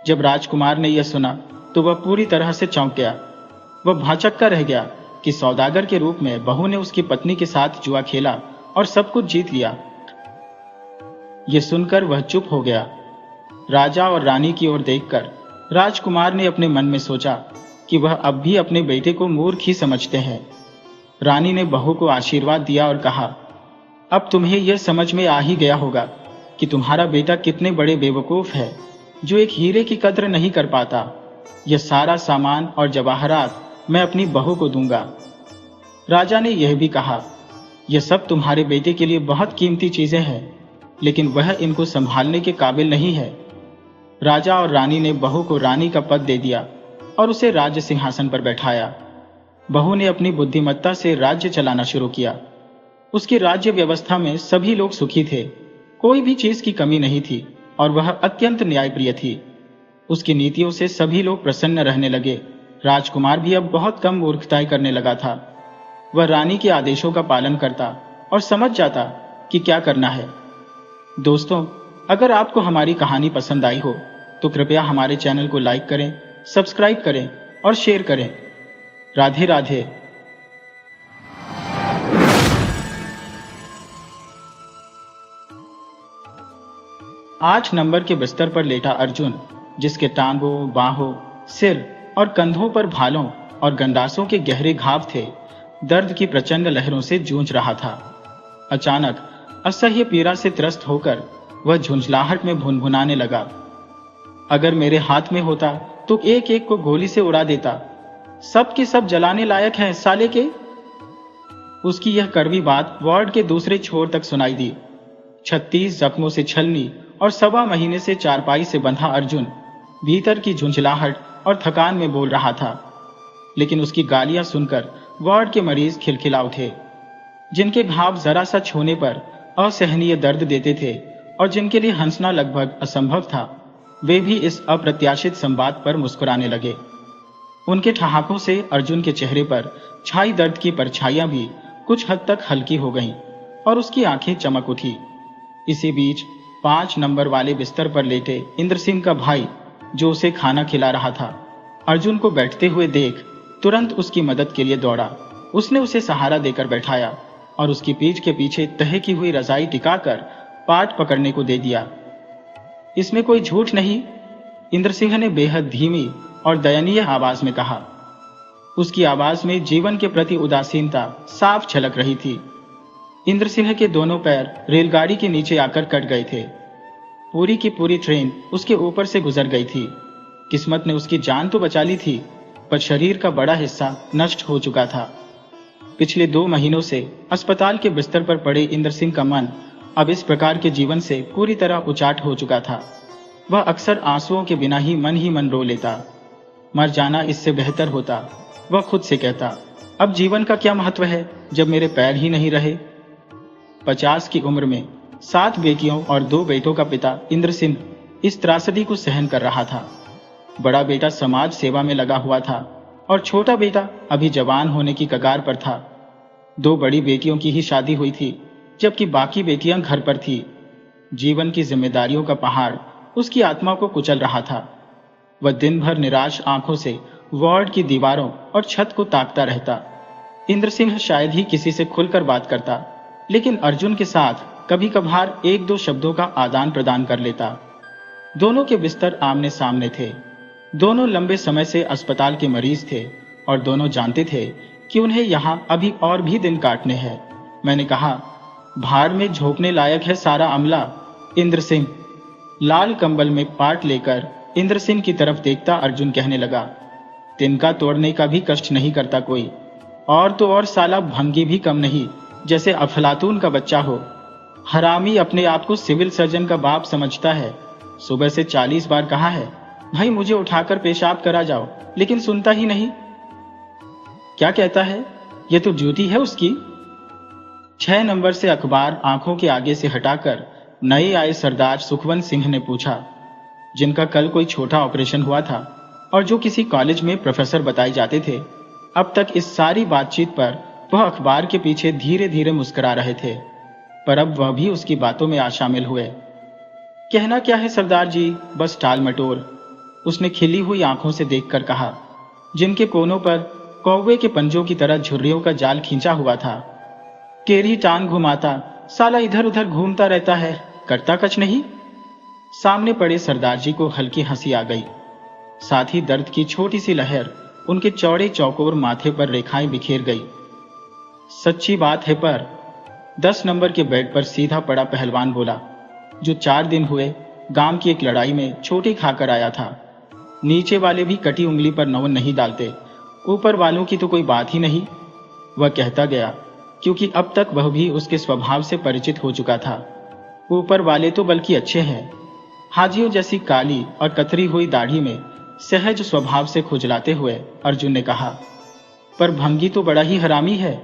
जब राजकुमार ने यह सुना तो वह पूरी तरह से चौंक गया। वह भाचक्का रह गया कि सौदागर के रूप में बहू ने उसकी पत्नी के साथ जुआ खेला और सब कुछ जीत लिया। यह सुनकर वह चुप हो गया। राजा और रानी की ओर देखकर राजकुमार ने अपने मन में सोचा कि वह अब भी अपने बेटे को मूर्ख ही समझते हैं। रानी ने बहू को आशीर्वाद दिया और कहा, अब तुम्हें यह समझ में आ ही गया होगा कि तुम्हारा बेटा कितने बड़े बेवकूफ है जो एक हीरे की कद्र नहीं कर पाता। यह सारा सामान और जवाहरात मैं अपनी बहू को दूंगा। राजा ने यह भी कहा, यह सब तुम्हारे बेटे के लिए बहुत कीमती चीजें हैं, लेकिन वह इनको संभालने के काबिल नहीं है। राजा और रानी ने बहू को रानी का पद दे दिया और उसे राज्य सिंहासन पर बैठाया। बहू ने अपनी बुद्धिमत्ता से राज्य चलाना शुरू किया। उसकी राज्य व्यवस्था में सभी लोग सुखी थे, कोई भी चीज की कमी नहीं थी और वह अत्यंत न्यायप्रिय थी। उसकी नीतियों से सभी लोग प्रसन्न रहने लगे। राजकुमार भी अब बहुत कम मूर्खताएं करने लगा था। वह रानी के आदेशों का पालन करता और समझ जाता कि क्या करना है। दोस्तों, अगर आपको हमारी कहानी पसंद आई हो तो कृपया हमारे चैनल को लाइक करें, सब्सक्राइब करें और शेयर करें। राधे राधे। 8 नंबर के बिस्तर पर लेटा अर्जुन, जिसके टांगों, बाहों, सिर और कंधों पर भालों और गंडासों के गहरे घाव थे, दर्द की प्रचंड लहरों से जूझ रहा था। अचानक असह्य पीड़ा से त्रस्त होकर वह झुंझलाहट में भुनभुनाने लगा, अगर मेरे हाथ में होता तो एक एक को गोली से उड़ा देता। सब के सब जलाने लायक हैं साले के। उसकी यह कड़वी बात वार्ड के दूसरे छोर तक सुनाई दी। 36 जख्मों से छलनी और 1.25 महीने से चारपाई से बंधा अर्जुन भीतर की झुंझलाहट और थकान में बोल रहा था, लेकिन उसकी गालियां सुनकर वार्ड के मरीज खिलखिला उठे। जिनके घाव जरा सा छूने पर असहनीय दर्द देते थे और जिनके लिए हंसना लगभग असंभव था, वे भी इस अप्रत्याशित संवाद पर मुस्कुराने लगे। उनके ठहाकों से अर्जुन के चेहरे पर छाई दर्द की परछाइयां भी कुछ हद तक हल्की हो गईं और उसकी आंखें चमक उठी। इसी बीच 5 नंबर वाले बिस्तर पर लेटे इंद्र सिंह का भाई, जो उसे खाना खिला रहा था, अर्जुन को बैठते हुए देख तुरंत उसकी मदद के लिए दौड़ा। उसने उसे सहारा देकर बैठाया और उसकी पीठ के पीछे तह की हुई रजाई टिकाकर पाट पकड़ने को दे दिया। इसमें कोई झूठ नहीं, इंद्र सिंह ने बेहद धीमी और दयनीय आवाज में कहा। उसकी आवाज में जीवन के प्रति उदासीनता साफ झलक रही थी। इंद्र सिंह के दोनों पैर रेलगाड़ी के नीचे आकर कट गए थे। पूरी की पूरी ट्रेन उसके ऊपर से गुजर गई थी। किस्मत ने उसकी जान तो बचा ली थी, पर शरीर का बड़ा हिस्सा नष्ट हो चुका था। पिछले 2 महीनों से अस्पताल के बिस्तर पर पड़े इंद्र सिंह का मन अब इस प्रकार के जीवन से पूरी तरह उचाट हो चुका था। वह अक्सर आंसुओं के बिना ही मन रो लेता। मर जाना इससे बेहतर होता, वह खुद से कहता। अब जीवन का क्या महत्व है जब मेरे पैर ही नहीं रहे। 50 की उम्र में 7 बेटियों और 2 बेटों का पिता इंद्र सिंह इस त्रासदी को सहन कर रहा था। बड़ा बेटा समाज सेवा में लगा हुआ था और छोटा बेटा अभी जवान होने की कगार पर था। 2 बड़ी बेटियों की ही शादी हुई थी, जबकि बाकी बेटियां घर पर थी। जीवन की जिम्मेदारियों का पहाड़ उसकी आत्मा को कुचल रहा था। वह दिन भर निराश आंखों से वार्ड की दीवारों और छत को ताकता रहता। इंद्र सिंह शायद ही किसी से खुलकर बात करता, लेकिन अर्जुन के साथ कभी कभार 1-2 शब्दों का आदान प्रदान कर लेता। दोनों के बिस्तर आमने सामने थे। दोनों लंबे समय से अस्पताल के मरीज थे और दोनों जानते थे कि उन्हें यहाँ अभी और भी दिन काटने हैं। मैंने कहा, भाड़ में झोंकने लायक है सारा अमला। इंद्र सिंह। लाल कंबल में पाट लेकर इंद्र सिंह की तरफ देखता अर्जुन कहने लगा, तिनका तोड़ने का भी कष्ट नहीं करता कोई, और तो और साला भंगी भी कम नहीं, जैसे अफलातून का बच्चा हो। हरामी अपने आप को सिविल सर्जन का बाप समझता है। सुबह से 40 बार कहा है, भाई मुझे उठाकर पेशाब करा जाओ, लेकिन सुनता ही नहीं। क्या कहता है? ये तो ड्यूटी है उसकी। 6 नंबर से अखबार आंखों के आगे से हटाकर नए आए सरदार सुखवंत सिंह ने पूछा, जिनका कल कोई छोटा ऑपरेशन हुआ था और जो किसी कॉलेज में प्रोफेसर बताए जाते थे। अब तक इस सारी बातचीत पर वह अखबार के पीछे धीरे धीरे मुस्कुरा रहे थे, पर अब वह भी उसकी बातों में आ शामिल हुए। कहना क्या है सरदार जी, बस टाल मटोल, उसने खिली हुई आंखों से देखकर कहा, जिनके कोनों पर कौवे के पंजों की तरह झुर्रियों का जाल खींचा हुआ था। केरी टांग घुमाता साला इधर उधर घूमता रहता है, करता कुछ नहीं। सामने पड़े सरदार जी को हल्की हंसी आ गई, साथ ही दर्द की छोटी सी लहर उनके चौड़े चौकोर माथे पर रेखाएं बिखेर गई। सच्ची बात है, पर 10 नंबर के बेड पर सीधा पड़ा पहलवान बोला, जो 4 दिन हुए गांव की एक लड़ाई में चोटी खाकर आया था। नीचे वाले भी कटी उंगली पर नौन नहीं डालते, ऊपर वालों की तो कोई बात ही नहीं। वह कहता गया, क्योंकि अब तक वह भी उसके स्वभाव से परिचित हो चुका था। ऊपर वाले तो बल्कि अच्छे हैं। हाजियों जैसी काली और कतरी हुई दाढ़ी में सहज स्वभाव से खुजलाते हुए अर्जुन ने कहा, पर भंगी तो बड़ा ही हरामी है।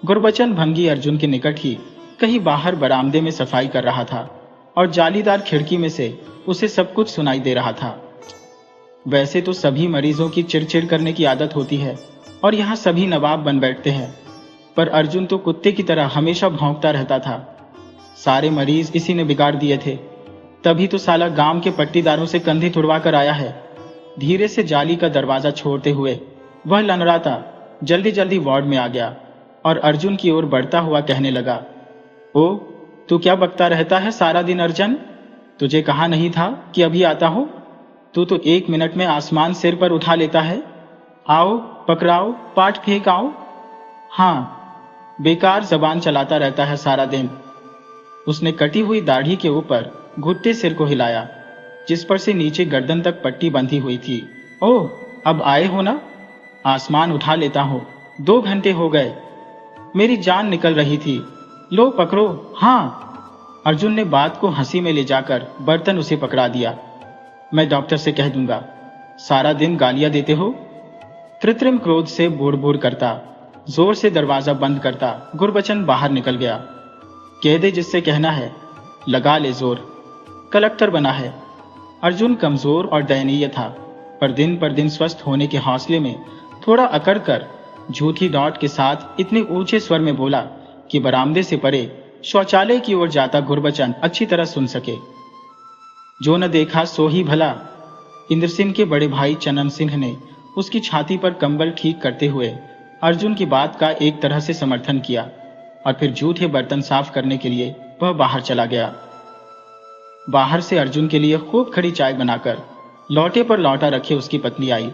गुरबचन भंगी अर्जुन के निकट ही कहीं बाहर बरामदे में सफाई कर रहा था और जालीदार खिड़की में से उसे सब कुछ सुनाई दे रहा था। वैसे तो सभी मरीजों की चिड़चिड़ करने की आदत होती है और यहाँ सभी नवाब बन बैठते हैं, पर अर्जुन तो कुत्ते की तरह हमेशा भौंकता रहता था। सारे मरीज इसी ने बिगाड़ दिए थे, तभी तो साला गांव के पट्टीदारों से कंधे तुड़वा कर आया है। धीरे से जाली का दरवाजा छोड़ते हुए वह लंगड़ाता जल्दी जल्दी वार्ड में आ गया और अर्जुन की ओर बढ़ता हुआ कहने लगा, ओ, तू क्या बकता रहता है सारा दिन अर्जुन? तुझे कहा नहीं था कि अभी आता हूं? तू तो 1 मिनट में आसमान सिर पर उठा लेता है। आओ, पकड़ाओ, पाठ फेंकाओ। हाँ, बेकार जबान चलाता रहता है सारा दिन। उसने कटी हुई दाढ़ी के ऊपर घुट्टे सिर को हिलाया, जिस पर से नीचे गर्दन तक पट्टी बंधी हुई थी। ओह, अब आए हो ना? आसमान उठा लेता हूं। 2 घंटे हो गए, मेरी जान निकल रही थी। लो पकड़ो। हाँ, अर्जुन ने बात को हंसी में ले जाकर बर्तन उसे पकड़ा दिया। मैं डॉक्टर से कह दूंगा। सारा दिन गालियां देते हो। कृत्रिम क्रोध से बोड़ बोड़ करता, जोर से दरवाजा बंद करता गुरबचन बाहर निकल गया। कह दे जिससे कहना है, लगा ले जोर, कलेक्टर बना है। अर्जुन कमजोर और दयनीय था, पर दिन स्वस्थ होने के हौसले में थोड़ा अकड़ कर झूठी डॉट के साथ इतने ऊंचे स्वर में बोला कि बरामदे से परे शौचालय की ओर जाता गुरबचन अच्छी तरह सुन सके। जो न देखा सो ही भला। इंद्र सिंह के बड़े भाई चनन सिंह ने उसकी छाती पर कंबल ठीक करते हुए अर्जुन की बात का एक तरह से समर्थन किया और फिर जूठे बर्तन साफ करने के लिए वह बाहर चला गया। बाहर से अर्जुन के लिए खूब खड़ी चाय बनाकर लौटे पर लौटा रखे उसकी पत्नी आई।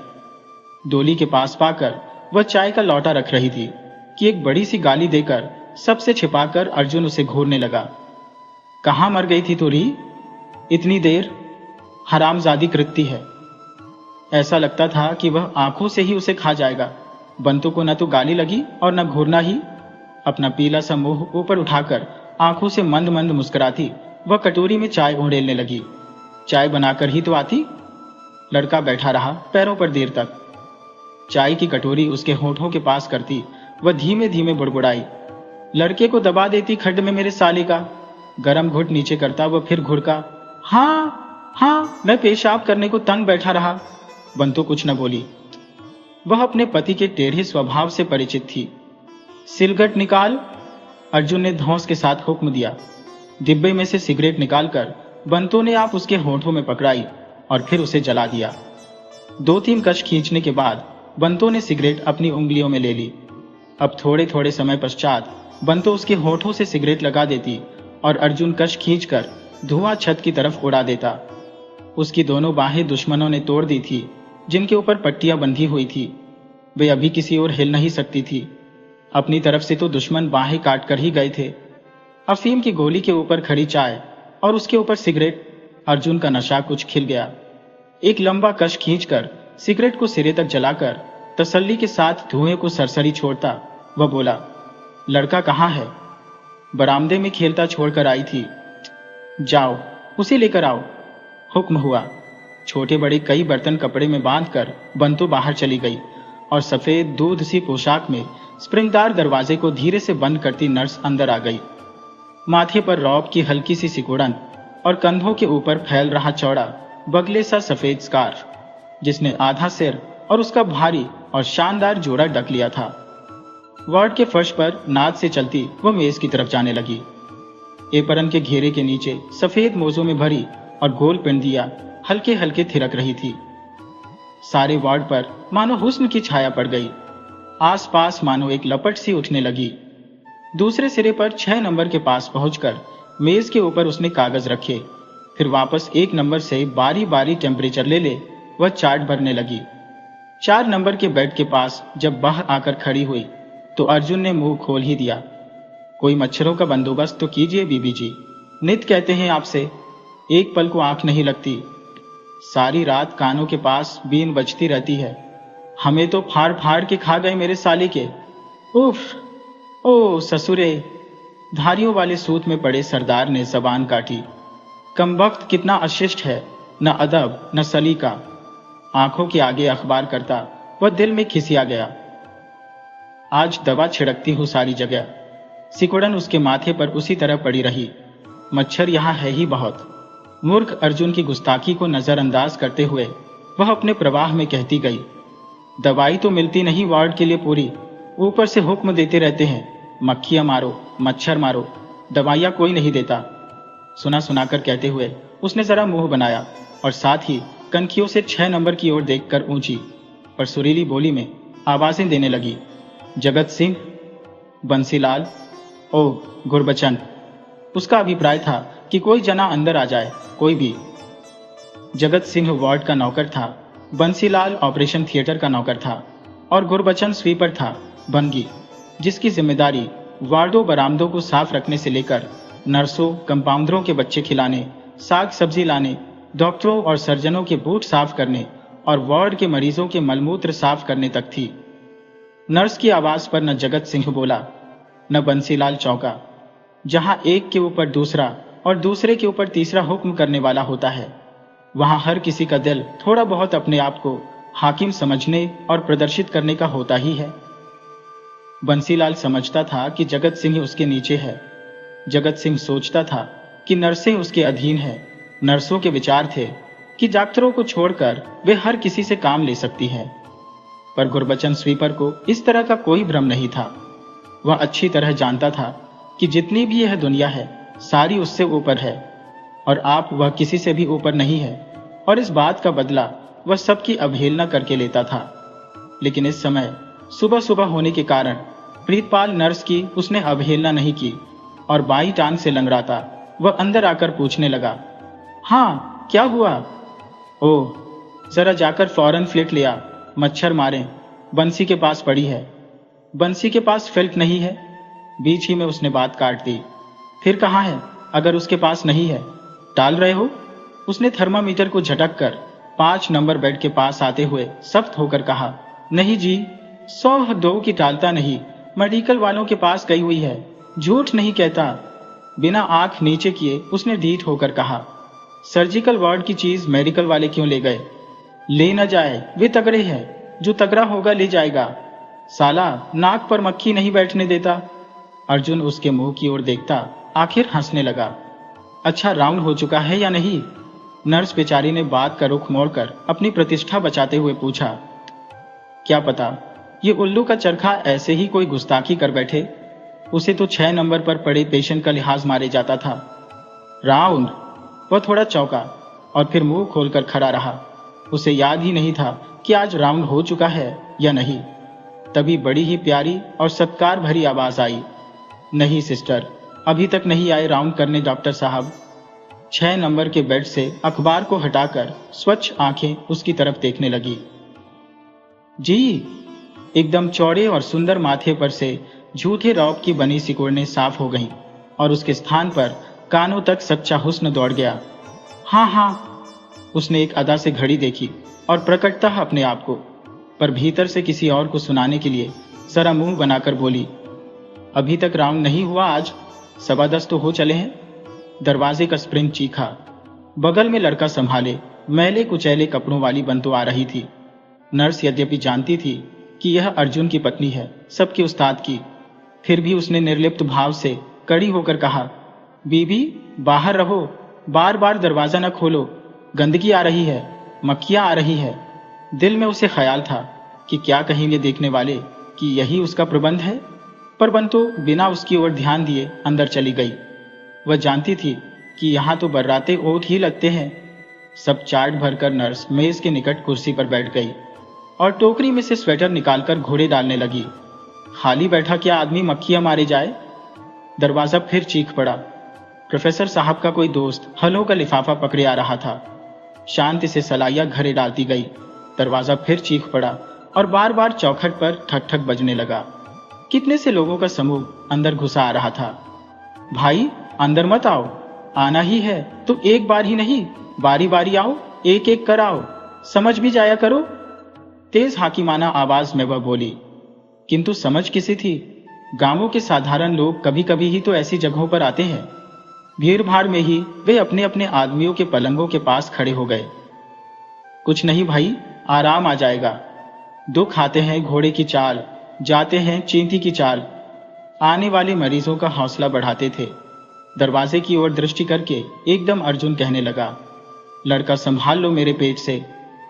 डोली के पास पाकर वह चाय का लौटा रख रही थी कि एक बड़ी सी गाली देकर सबसे छिपाकर अर्जुन उसे घूरने लगा। कहाँ मर गई थी तोरी इतनी देर? हरामजादी कृत्य है। ऐसा लगता था कि वह आंखों से ही उसे खा जाएगा। बंतु को न तो गाली लगी और न घूरना ही। अपना पीला सा मुंह ऊपर उठाकर आंखों से मंद मंद मुस्कुराती वह कटोरी में चाय उड़ेलने लगी। चाय बनाकर ही तो आती। लड़का बैठा रहा पैरों पर देर तक। चाय की कटोरी उसके होठों के पास करती वह धीमे धीमे बुड़बुड़ाई, लड़के को दबा देती खड्ड में मेरे साले का। गरम घुट नीचे करता वह फिर घुड़का, हाँ हाँ, मैं पेशाब करने को तंग बैठा रहा। बंतु कुछ न बोली। वह अपने पति के टेढ़े स्वभाव से परिचित थी। सिलगट निकाल, अर्जुन ने धौंस के साथ हुक्म दिया। डिब्बे में से सिगरेट निकालकर बंतु ने आप उसके होठों में पकड़ाई और फिर उसे जला दिया। 2-3 कश खींचने के बाद बंतु ने सिगरेट अपनी उंगलियों में ले ली। अब थोड़े थोड़े समय पश्चात बंतु उसके होठों से सिगरेट लगा देती और अर्जुन कश खींचकर धुआं छत की तरफ उड़ा देता। उसकी दोनों बाहें दुश्मनों ने तोड़ दी थी, जिनके ऊपर पट्टियां बंधी हुई थी। वे अभी किसी ओर हिल नहीं सकती थी। अपनी तरफ से तो दुश्मन बाहें काट कर ही गए थे। अफीम की गोली के ऊपर खड़ी चाय और उसके ऊपर सिगरेट, अर्जुन का नशा कुछ खिल गया। एक लंबा कश खींचकर सिगरेट को सिरे तक जलाकर तसल्ली के साथ धुएं को सरसरी छोड़ता वह बोला, लड़का कहाँ है? बरामदे में खेलता छोड़कर आई थी। जाओ उसे लेकर आओ। हुक्म हुआ। छोटे बड़े कई बर्तन कपड़े में बांधकर बंतु बाहर चली गई और सफेद दूध सी पोशाक में स्प्रिंगदार दरवाजे को धीरे से बंद करती नर्स अंदर आ गई। माथे पर रौब की हल्की सी सिकुड़न और कंधों के ऊपर फैल रहा चौड़ा बगले सा सफेद स्कार्फ, जिसने आधा सिर और उसका भारी और शानदार जोड़ा ढक लिया था। वार्ड के फर्श पर नाद से चलती वो मेज की तरफ जाने लगी। एपरन के घेरे के नीचे सफेद मोजों में भरी और गोल पिंडियां हल्के हल्के थिरक रही थी। सारे वार्ड पर मानो हुस्न की छाया पड़ गई। आसपास मानो एक लपट सी उठने लगी। दूसरे सिरे पर 6 नंबर के पास पहुंचकर मेज के ऊपर उसने कागज रखे, फिर वापस 1 नंबर से बारी बारी टेम्परेचर ले वह चार्ट भरने लगी। 4 नंबर के बेड के पास जब बह आकर खड़ी हुई तो अर्जुन ने मुंह खोल ही दिया। कोई मच्छरों का बंदोबस्त तो कीजिए बीबी जी, नित कहते हैं आपसे, एक पल को आंख नहीं लगती। सारी रात कानों के पास बीन बजती रहती है। हमें तो फाड़ फाड़ के खा गए मेरे साले के। उफ, ओ ससुरे। धारियों वाले सूत में पड़े सरदार ने जबान काटी। कमबख्त कितना अशिष्ट है, न अदब न सलीका। आंखों के आगे अखबार करता वह दिल में खिसिया गया। आज दवा छिड़कती हूँ सारी जगह। सिकुड़न उसके माथे पर उसी तरह पड़ी रही। मच्छर यहाँ है ही बहुत। मूर्ख अर्जुन की गुस्ताखी को नजरअंदाज करते हुए वह अपने प्रवाह में कहती गई, दवाई तो मिलती नहीं वार्ड के लिए पूरी, ऊपर से हुक्म देते रहते हैं, मक्खियां मारो, मच्छर मारो, दवाइयां कोई नहीं देता। सुना सुनाकर कहते हुए उसने जरा मुंह बनाया और साथ ही कनखियों से 6 नंबर की ओर देखकर ऊंची पर सुरीली बोली में आवाजें देने लगी। जगत सिंह, बंसीलाल, ओ गुरबचन। उसका अभिप्राय था कि कोई जना अंदर आ जाए, कोई भी। जगत सिंह वार्ड का नौकर था, बंसीलाल ऑपरेशन थिएटर का नौकर था और गुरबचन स्वीपर था, भंगी, जिसकी जिम्मेदारी वार्डों बरामदों को साफ रखने से लेकर नर्सों, कंपाउंडरों के बच्चे खिलाने, साग सब्जी लाने, डॉक्टरों और सर्जनों के बूट साफ करने और वार्ड के मरीजों के मलमूत्र साफ करने तक थी। नर्स की आवाज पर न जगत सिंह बोला न बंसीलाल चौंका। जहां एक के ऊपर दूसरा और दूसरे के ऊपर तीसरा हुक्म करने वाला होता है, वहां हर किसी का दिल थोड़ा बहुत अपने आप को हाकिम समझने और प्रदर्शित करने का होता ही है। बंसीलाल समझता था कि जगत सिंह उसके नीचे है। जगत सिंह सोचता था कि नर्सें उसके अधीन है। नर्सों के विचार थे कि डॉक्टरों को छोड़कर वे हर किसी से काम ले सकती है। पर गुरबचन स्वीपर को इस तरह का कोई भ्रम नहीं था। वह अच्छी तरह जानता था कि जितनी भी यह दुनिया है सारी उससे ऊपर है और आप वह किसी से भी ऊपर नहीं है, और इस बात का बदला वह सबकी अवहेलना करके लेता था। लेकिन इस समय सुबह सुबह होने के कारण प्रीतपाल नर्स की उसने अवहेलना नहीं की और बाई टांग से लंगड़ाता वह अंदर आकर पूछने लगा, हाँ क्या हुआ? ओह, जरा जाकर फौरन फ्लिट लिया, मच्छर मारे, बंसी के पास पड़ी है। बंसी के पास फिल्ट नहीं है। बीच ही में उसने बात काट दी। फिर कहाँ है अगर उसके पास नहीं है? टाल रहे हो? उसने थर्मामीटर को झटक कर 5 नंबर बेड के पास आते हुए सख्त होकर कहा, नहीं जी, 100-2 की टालता नहीं, मेडिकल वालों के पास गई हुई है, झूठ नहीं कहता। बिना आंख नीचे किए उसने ढीठ होकर कहा, सर्जिकल वार्ड की चीज मेडिकल वाले क्यों ले गए? ले न जाए, वे तगड़े हैं, जो तगड़ा होगा ले जाएगा। साला नाक पर मक्खी नहीं बैठने देता। अर्जुन उसके मुंह की ओर देखता आखिर हंसने लगा। अच्छा राउंड हो चुका है या नहीं? नर्स बेचारी ने बात का रुख मोड़कर अपनी प्रतिष्ठा बचाते हुए पूछा। क्या पता, ये उल्लू का चरखा ऐसे ही कोई गुस्ताखी कर बैठे। उसे तो 6 नंबर पर पड़े पेशेंट का लिहाज मारे जाता था। राउंड? वह थोड़ा चौंका और फिर मुंह खोलकर खड़ा रहा। उसे याद ही नहीं था कि आज राउंड हो चुका है या नहीं। तभी बड़ी ही प्यारी और सत्कार भरी आवाज आई, नहीं सिस्टर, अभी तक नहीं आए राउंड करने डॉक्टर साहब। 6 नंबर के बेड से अखबार को हटाकर स्वच्छ आंखें उसकी तरफ देखने लगी। जी। एकदम चौड़े और सुंदर माथे पर से झूठे रौब की बनी सिकुड़ने साफ हो गईं और उसके स्थान पर कानों तक सच्चा हुस्न दौड़ गया। हाँ हाँ। उसने एक अदा से घड़ी देखी और प्रकटता अपने आप को, पर भीतर से किसी और को सुनाने के लिए जरा मुंह बनाकर बोली, अभी तक राउंड नहीं हुआ आज, 10:15 तो हो चले हैं। दरवाजे का स्प्रिंग चीखा। बगल में लड़का संभाले मैले कुचैले कपड़ों वाली बंतु आ रही थी। नर्स यद्यपि जानती थी कि यह अर्जुन की पत्नी है, सबके उस्ताद की। फिर भी उसने निर्लिप्त भाव से कड़ी होकर कहा, बीबी बाहर रहो, बार बार दरवाजा न खोलो, गंदगी आ रही है, मक्खियां आ रही है। दिल में उसे ख्याल था कि क्या कहेंगे देखने वाले कि यही उसका प्रबंध है, पर बंतो बिना उसकी ओर ध्यान दिए अंदर चली गई। वह जानती थी कि यहाँ तो बर्राते ओट ही लगते हैं। सब चाट भरकर नर्स मेज के निकट कुर्सी पर बैठ गई और टोकरी में से स्वेटर निकालकर घोड़े डालने लगी। खाली बैठा क्या आदमी मक्खियां मारे जाए। दरवाजा फिर चीख पड़ा। प्रोफेसर साहब का कोई दोस्त हलों का लिफाफा पकड़े आ रहा था। शांति से सलाइयां घरे डालती गई। दरवाजा फिर चीख पड़ा और बार बार चौखट पर ठक ठक बजने लगा। कितने से लोगों का समूह अंदर घुसा आ रहा था। भाई अंदर मत आओ, आना ही है तो एक बार ही नहीं, बारी बारी आओ, एक एक कर आओ, समझ भी जाया करो। तेज हाकिमाना आवाज में वह बोली, किंतु समझ किसी थी। गांवों के साधारण लोग कभी कभी ही तो ऐसी जगहों पर आते हैं। भीड़ भाड़ में ही वे अपने अपने आदमियों के पलंगों के पास खड़े हो गए। कुछ नहीं भाई, आराम आ जाएगा। दुख आते हैं घोड़े की चाल, जाते हैं चींटी की चाल। आने वाले मरीजों का हौसला बढ़ाते थे। दरवाजे की ओर दृष्टि करके एकदम अर्जुन कहने लगा, लड़का संभाल लो मेरे पेट से,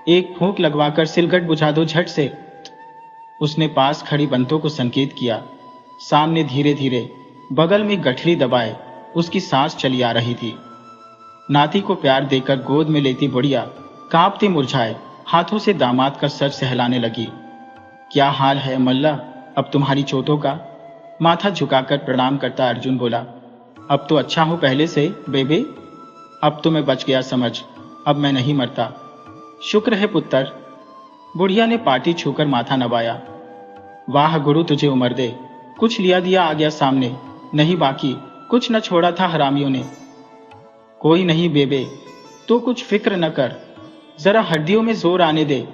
एक फूंक लगवाकर सिलगट बुझा दो झट से। उसने पास खड़ी बंतों को संकेत किया। सामने धीरे धीरे बगल में गठरी दबाए उसकी सांस चली आ रही थी। नाती को प्यार देकर गोद में लेती बुढ़िया कांपते मुरझाए हाथों से दामाद का सर सहलाने लगी। क्या हाल है मल्ला अब तुम्हारी चोटों का? माथा झुकाकर प्रणाम करता अर्जुन बोला, अब तो अच्छा हूं पहले से बेबे, अब तो मैं बच गया समझ, अब मैं नहीं मरता। शुक्र है पुत्र। बुढ़िया ने पाटी छूकर माथा नवाया। वाह गुरु तुझे उम्र दे, कुछ लिया दिया आ गया सामने, नहीं बाकी कुछ न छोड़ा था हरामियों ने। कोई नहीं बेबे, तो कुछ फिक्र न कर, जरा हड्डियों में जोर आने दे,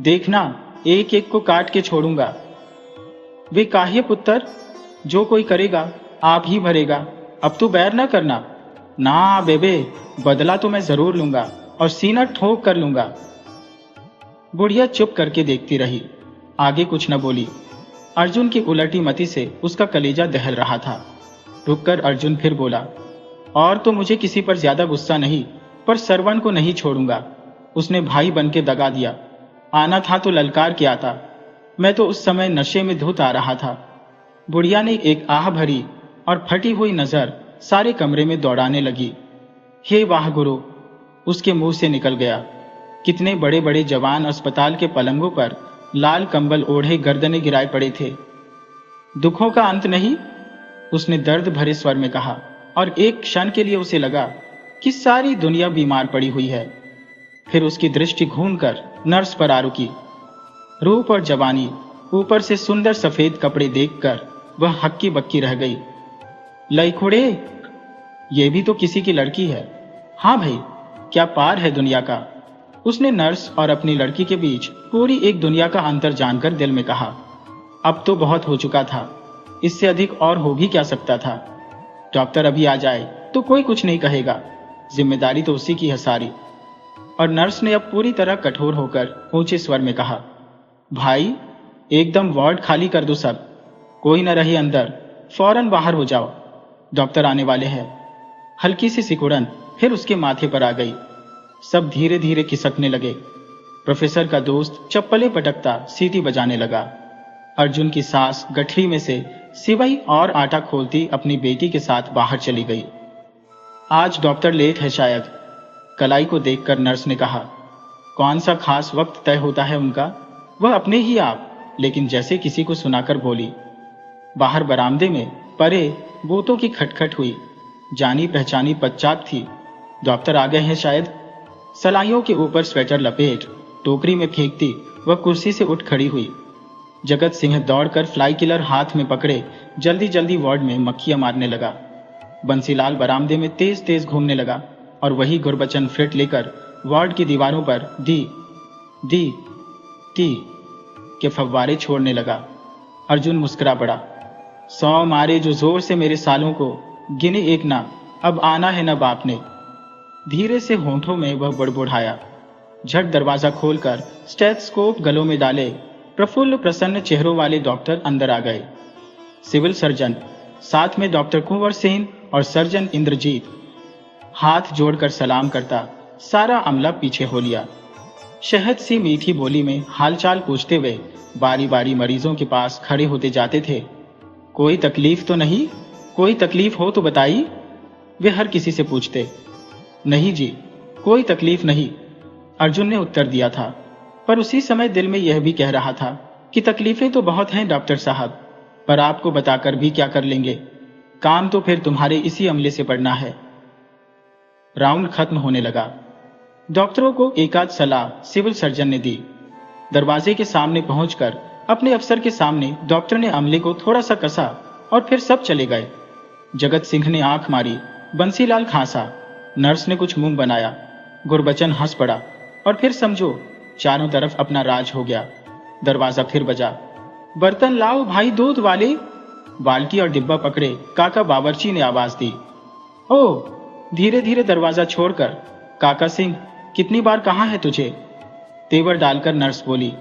देखना एक एक को काट के छोड़ूंगा। वे काहे पुत्र, जो कोई करेगा आप ही भरेगा, अब तो बैर न करना। ना बेबे, बदला तो मैं जरूर लूंगा और सीना ठोक कर लूंगा। बुढ़िया चुप करके देखती रही, आगे कुछ न बोली। अर्जुन की उलटी मति से उसका कलेजा दहल रहा था। रुककर अर्जुन फिर बोला, और तो मुझे किसी पर ज्यादा गुस्सा नहीं, पर सरवण को नहीं छोड़ूंगा। उसने भाई बन के दगा दिया। आना था तो ललकार के आता, मैं तो उस समय नशे में धुत आ रहा था। बुढ़िया ने एक आह भरी और फटी हुई नजर सारे कमरे में दौड़ाने लगी। हे वाह गुरु, उसके मुंह से निकल गया। कितने बड़े बड़े जवान अस्पताल के पलंगों पर लाल कंबल ओढ़े गर्दने गिराए पड़े थे। दुखों का अंत नहीं, उसने दर्द भरे स्वर में कहा, और एक क्षण के लिए उसे लगा कि सारी दुनिया बीमार पड़ी हुई है। फिर उसकी दृष्टि घूमकर नर्स पर आ रुकी। रूप और जवानी, ऊपर से सुंदर सफेद कपड़े देखकर वह हक्की बक्की रह गई। लईखुड़े, ये भी तो किसी की लड़की है। हाँ भाई, क्या पार है दुनिया का। उसने नर्स और अपनी लड़की के बीच पूरी एक दुनिया का अंतर जानकर दिल में कहा, अब तो बहुत हो चुका था, इससे अधिक और हो भी क्या सकता था। डॉक्टर अभी आ जाए तो कोई कुछ नहीं कहेगा, जिम्मेदारी तो उसी की है सारी। और नर्स ने अब पूरी तरह कठोर होकर ऊंचे स्वर में कहा, भाई एकदम वार्ड खाली कर दो, सब कोई न रहे अंदर, फौरन बाहर हो जाओ, डॉक्टर आने वाले हैं। हल्की सी सिकुड़न फिर उसके माथे पर आ गई। सब धीरे धीरे खिसकने लगे। प्रोफेसर का दोस्त चप्पलें पटकता सीटी बजाने लगा। अर्जुन की सास गठरी में से सिवई और आटा खोलती अपनी बेटी के साथ बाहर चली गई। आज डॉक्टर लेट है शायद, कलाई को देखकर नर्स ने कहा। कौन सा खास वक्त तय होता है उनका? वह अपने ही आप, लेकिन जैसे किसी को सुनाकर बोली। बाहर बरामदे में परे बूतों की खटखट हुई। जानी पहचानी पदचाप थी। डॉक्टर आ गए हैं शायद। सलाइयों के ऊपर स्वेटर लपेट टोकरी में फेंकती वह कुर्सी से उठ खड़ी हुई। जगत सिंह दौड़कर फ्लाई किलर हाथ में पकड़े जल्दी जल्दी वार्ड में मक्खियां मारने लगा। बंसीलाल बरामदे में तेज तेज घूमने लगा और वही गुरबचन फ्रिट लेकर वार्ड की दीवारों पर दी दी टी के फव्वारे छोड़ने लगा। अर्जुन मुस्कुरा पड़ा। 100 मारे जो जोर से मेरे सालों को, गिने एक ना, अब आना है ना बाप ने। धीरे से होंठों में वह बुड़बुड़ाया। झट दरवाजा खोलकर स्टेथोस्कोप गलों में डाले प्रफुल्ल प्रसन्न चेहरों वाले डॉक्टर अंदर आ गए। सिविल सर्जन, साथ में डॉक्टर कुंवर सेन और सर्जन इंद्रजीत। हाथ जोड़कर सलाम करता सारा अमला पीछे हो लिया। शहद सी मीठी बोली में हालचाल पूछते हुए बारी बारी मरीजों के पास खड़े होते जाते थे। कोई तकलीफ तो नहीं? कोई तकलीफ हो तो बताइए, वे हर किसी से पूछते। नहीं जी, कोई तकलीफ नहीं, अर्जुन ने उत्तर दिया था। पर उसी समय दिल में यह भी कह रहा था कि तकलीफें तो बहुत हैं डॉक्टर साहब, पर आपको बताकर भी क्या कर लेंगे, काम तो फिर तुम्हारे इसी अमले से पड़ना है। राउंड खत्म होने लगा। डॉक्टरों को एकाध सलाह सिविल सर्जन ने दी। दरवाजे के सामने पहुंचकर अपने अफसर के सामने डॉक्टर ने अमले को थोड़ा सा कसा और फिर सब चले गए। जगत सिंह ने आंख मारी, बंसीलाल खांसा, नर्स ने कुछ मुंह बनाया, गुरबचन हंस पड़ा और फिर समझो चारों तरफ अपना राज हो गया। दरवाजा फिर बजा। बर्तन लाओ भाई दूध वाले। बाल्टी और डिब्बा पकड़े काका बावर्ची ने आवाज दी। ओ, धीरे धीरे दरवाजा छोड़कर, काका सिंह कितनी बार कहा है तुझे? तेवर डालकर नर्स बोली।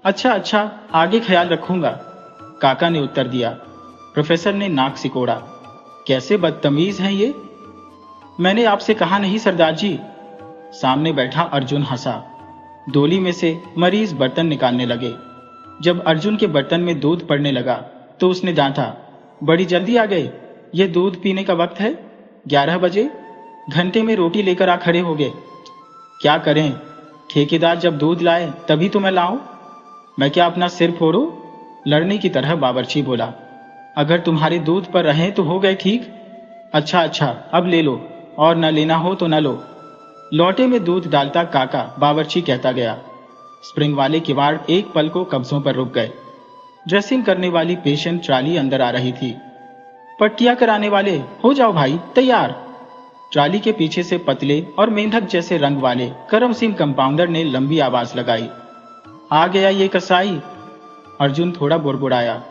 अच्छा अच्छा, आगे ख्याल रखूंगा, काका ने उत्तर दिया। प्रोफेसर ने नाक सिकोड़ा। कैसे बदतमीज हैं ये? मैंने आपसे कहा नहीं सरदार जी। सामने बैठा अर्जुन हंसा। डोली में से मरीज बर्तन निकालने लगे। जब अर्जुन के बर्तन में दूध पड़ने लगा तो उसने डांटा, बड़ी जल्दी आ गए, ये दूध पीने का वक्त है? 11 बजे? घंटे में रोटी लेकर आ खड़े हो गए। क्या करें, ठेकेदार जब दूध लाए तभी तो मैं लाऊं। मैं क्या अपना सिर फोड़ूं? लड़ने की तरह बावर्ची बोला। अगर तुम्हारे दूध पर रहे तो हो गए ठीक। अच्छा अच्छा, अब ले लो, और न लेना हो तो न लो। लौटे में दूध डालता काका बावर्ची कहता गया। स्प्रिंग वाले किवाड़ एक पल को कब्जों पर रुक गए। ड्रेसिंग करने वाली पेशेंट ट्राली अंदर आ रही थी। पट्टियां कराने वाले हो जाओ भाई, तैयार। ट्राली के पीछे से पतले और मेंढक जैसे रंग वाले करम सिंह कंपाउंडर ने लंबी आवाज लगाई। आ गया ये कसाई। अर्जुन थोड़ा बुड़बुड़ाया।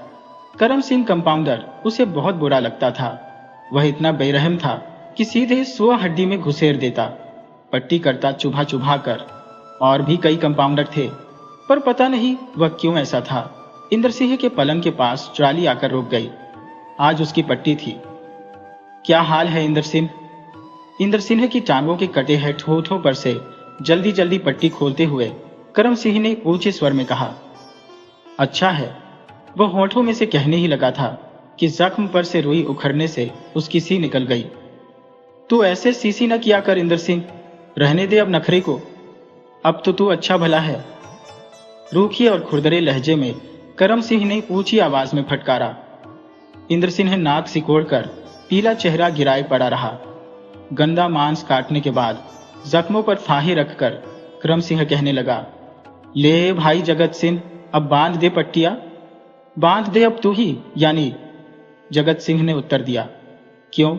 करम सिंह कंपाउंडर उसे बहुत बुरा लगता था। वह इतना बेरहम था कि सीधे सुआ हड्डी में घुसेर देता। पट्टी करता चुभा चुभा कर। और भी कई कंपाउंडर थे, पर पता नहीं वह क्यों ऐसा था। इंद्र सिंह के पलंग के पास ट्राली आकर रुक गई। आज उसकी पट्टी थी। क्या हाल है इंद्र सिंह? इंद्र सिंह की टांगों के कटे हैं ठोठों पर से जल्दी जल्दी पट्टी खोलते हुए करम सिंह ने ऊंचे स्वर में कहा। अच्छा है। वह होठों में से कहने ही लगा था कि जख्म पर से रुई उखड़ने से उसकी सी निकल गई। तू ऐसे सीसी न किया कर इंद्र सिंह, रहने दे अब नखरे को। अब तो तू अच्छा भला है। रूखी और खुरदरे लहजे में करम सिंह ने ऊंची आवाज में फटकारा। इंद्र सिंह नाक सिकोड़कर पीला चेहरा गिराए पड़ा रहा। गंदा मांस काटने के बाद जख्मों पर फाहे रखकर करम सिंह कहने लगा, ले भाई जगत सिंह, अब बांध दे पट्टिया। बांध दे अब तू ही, यानी। जगत सिंह ने उत्तर दिया। क्यों?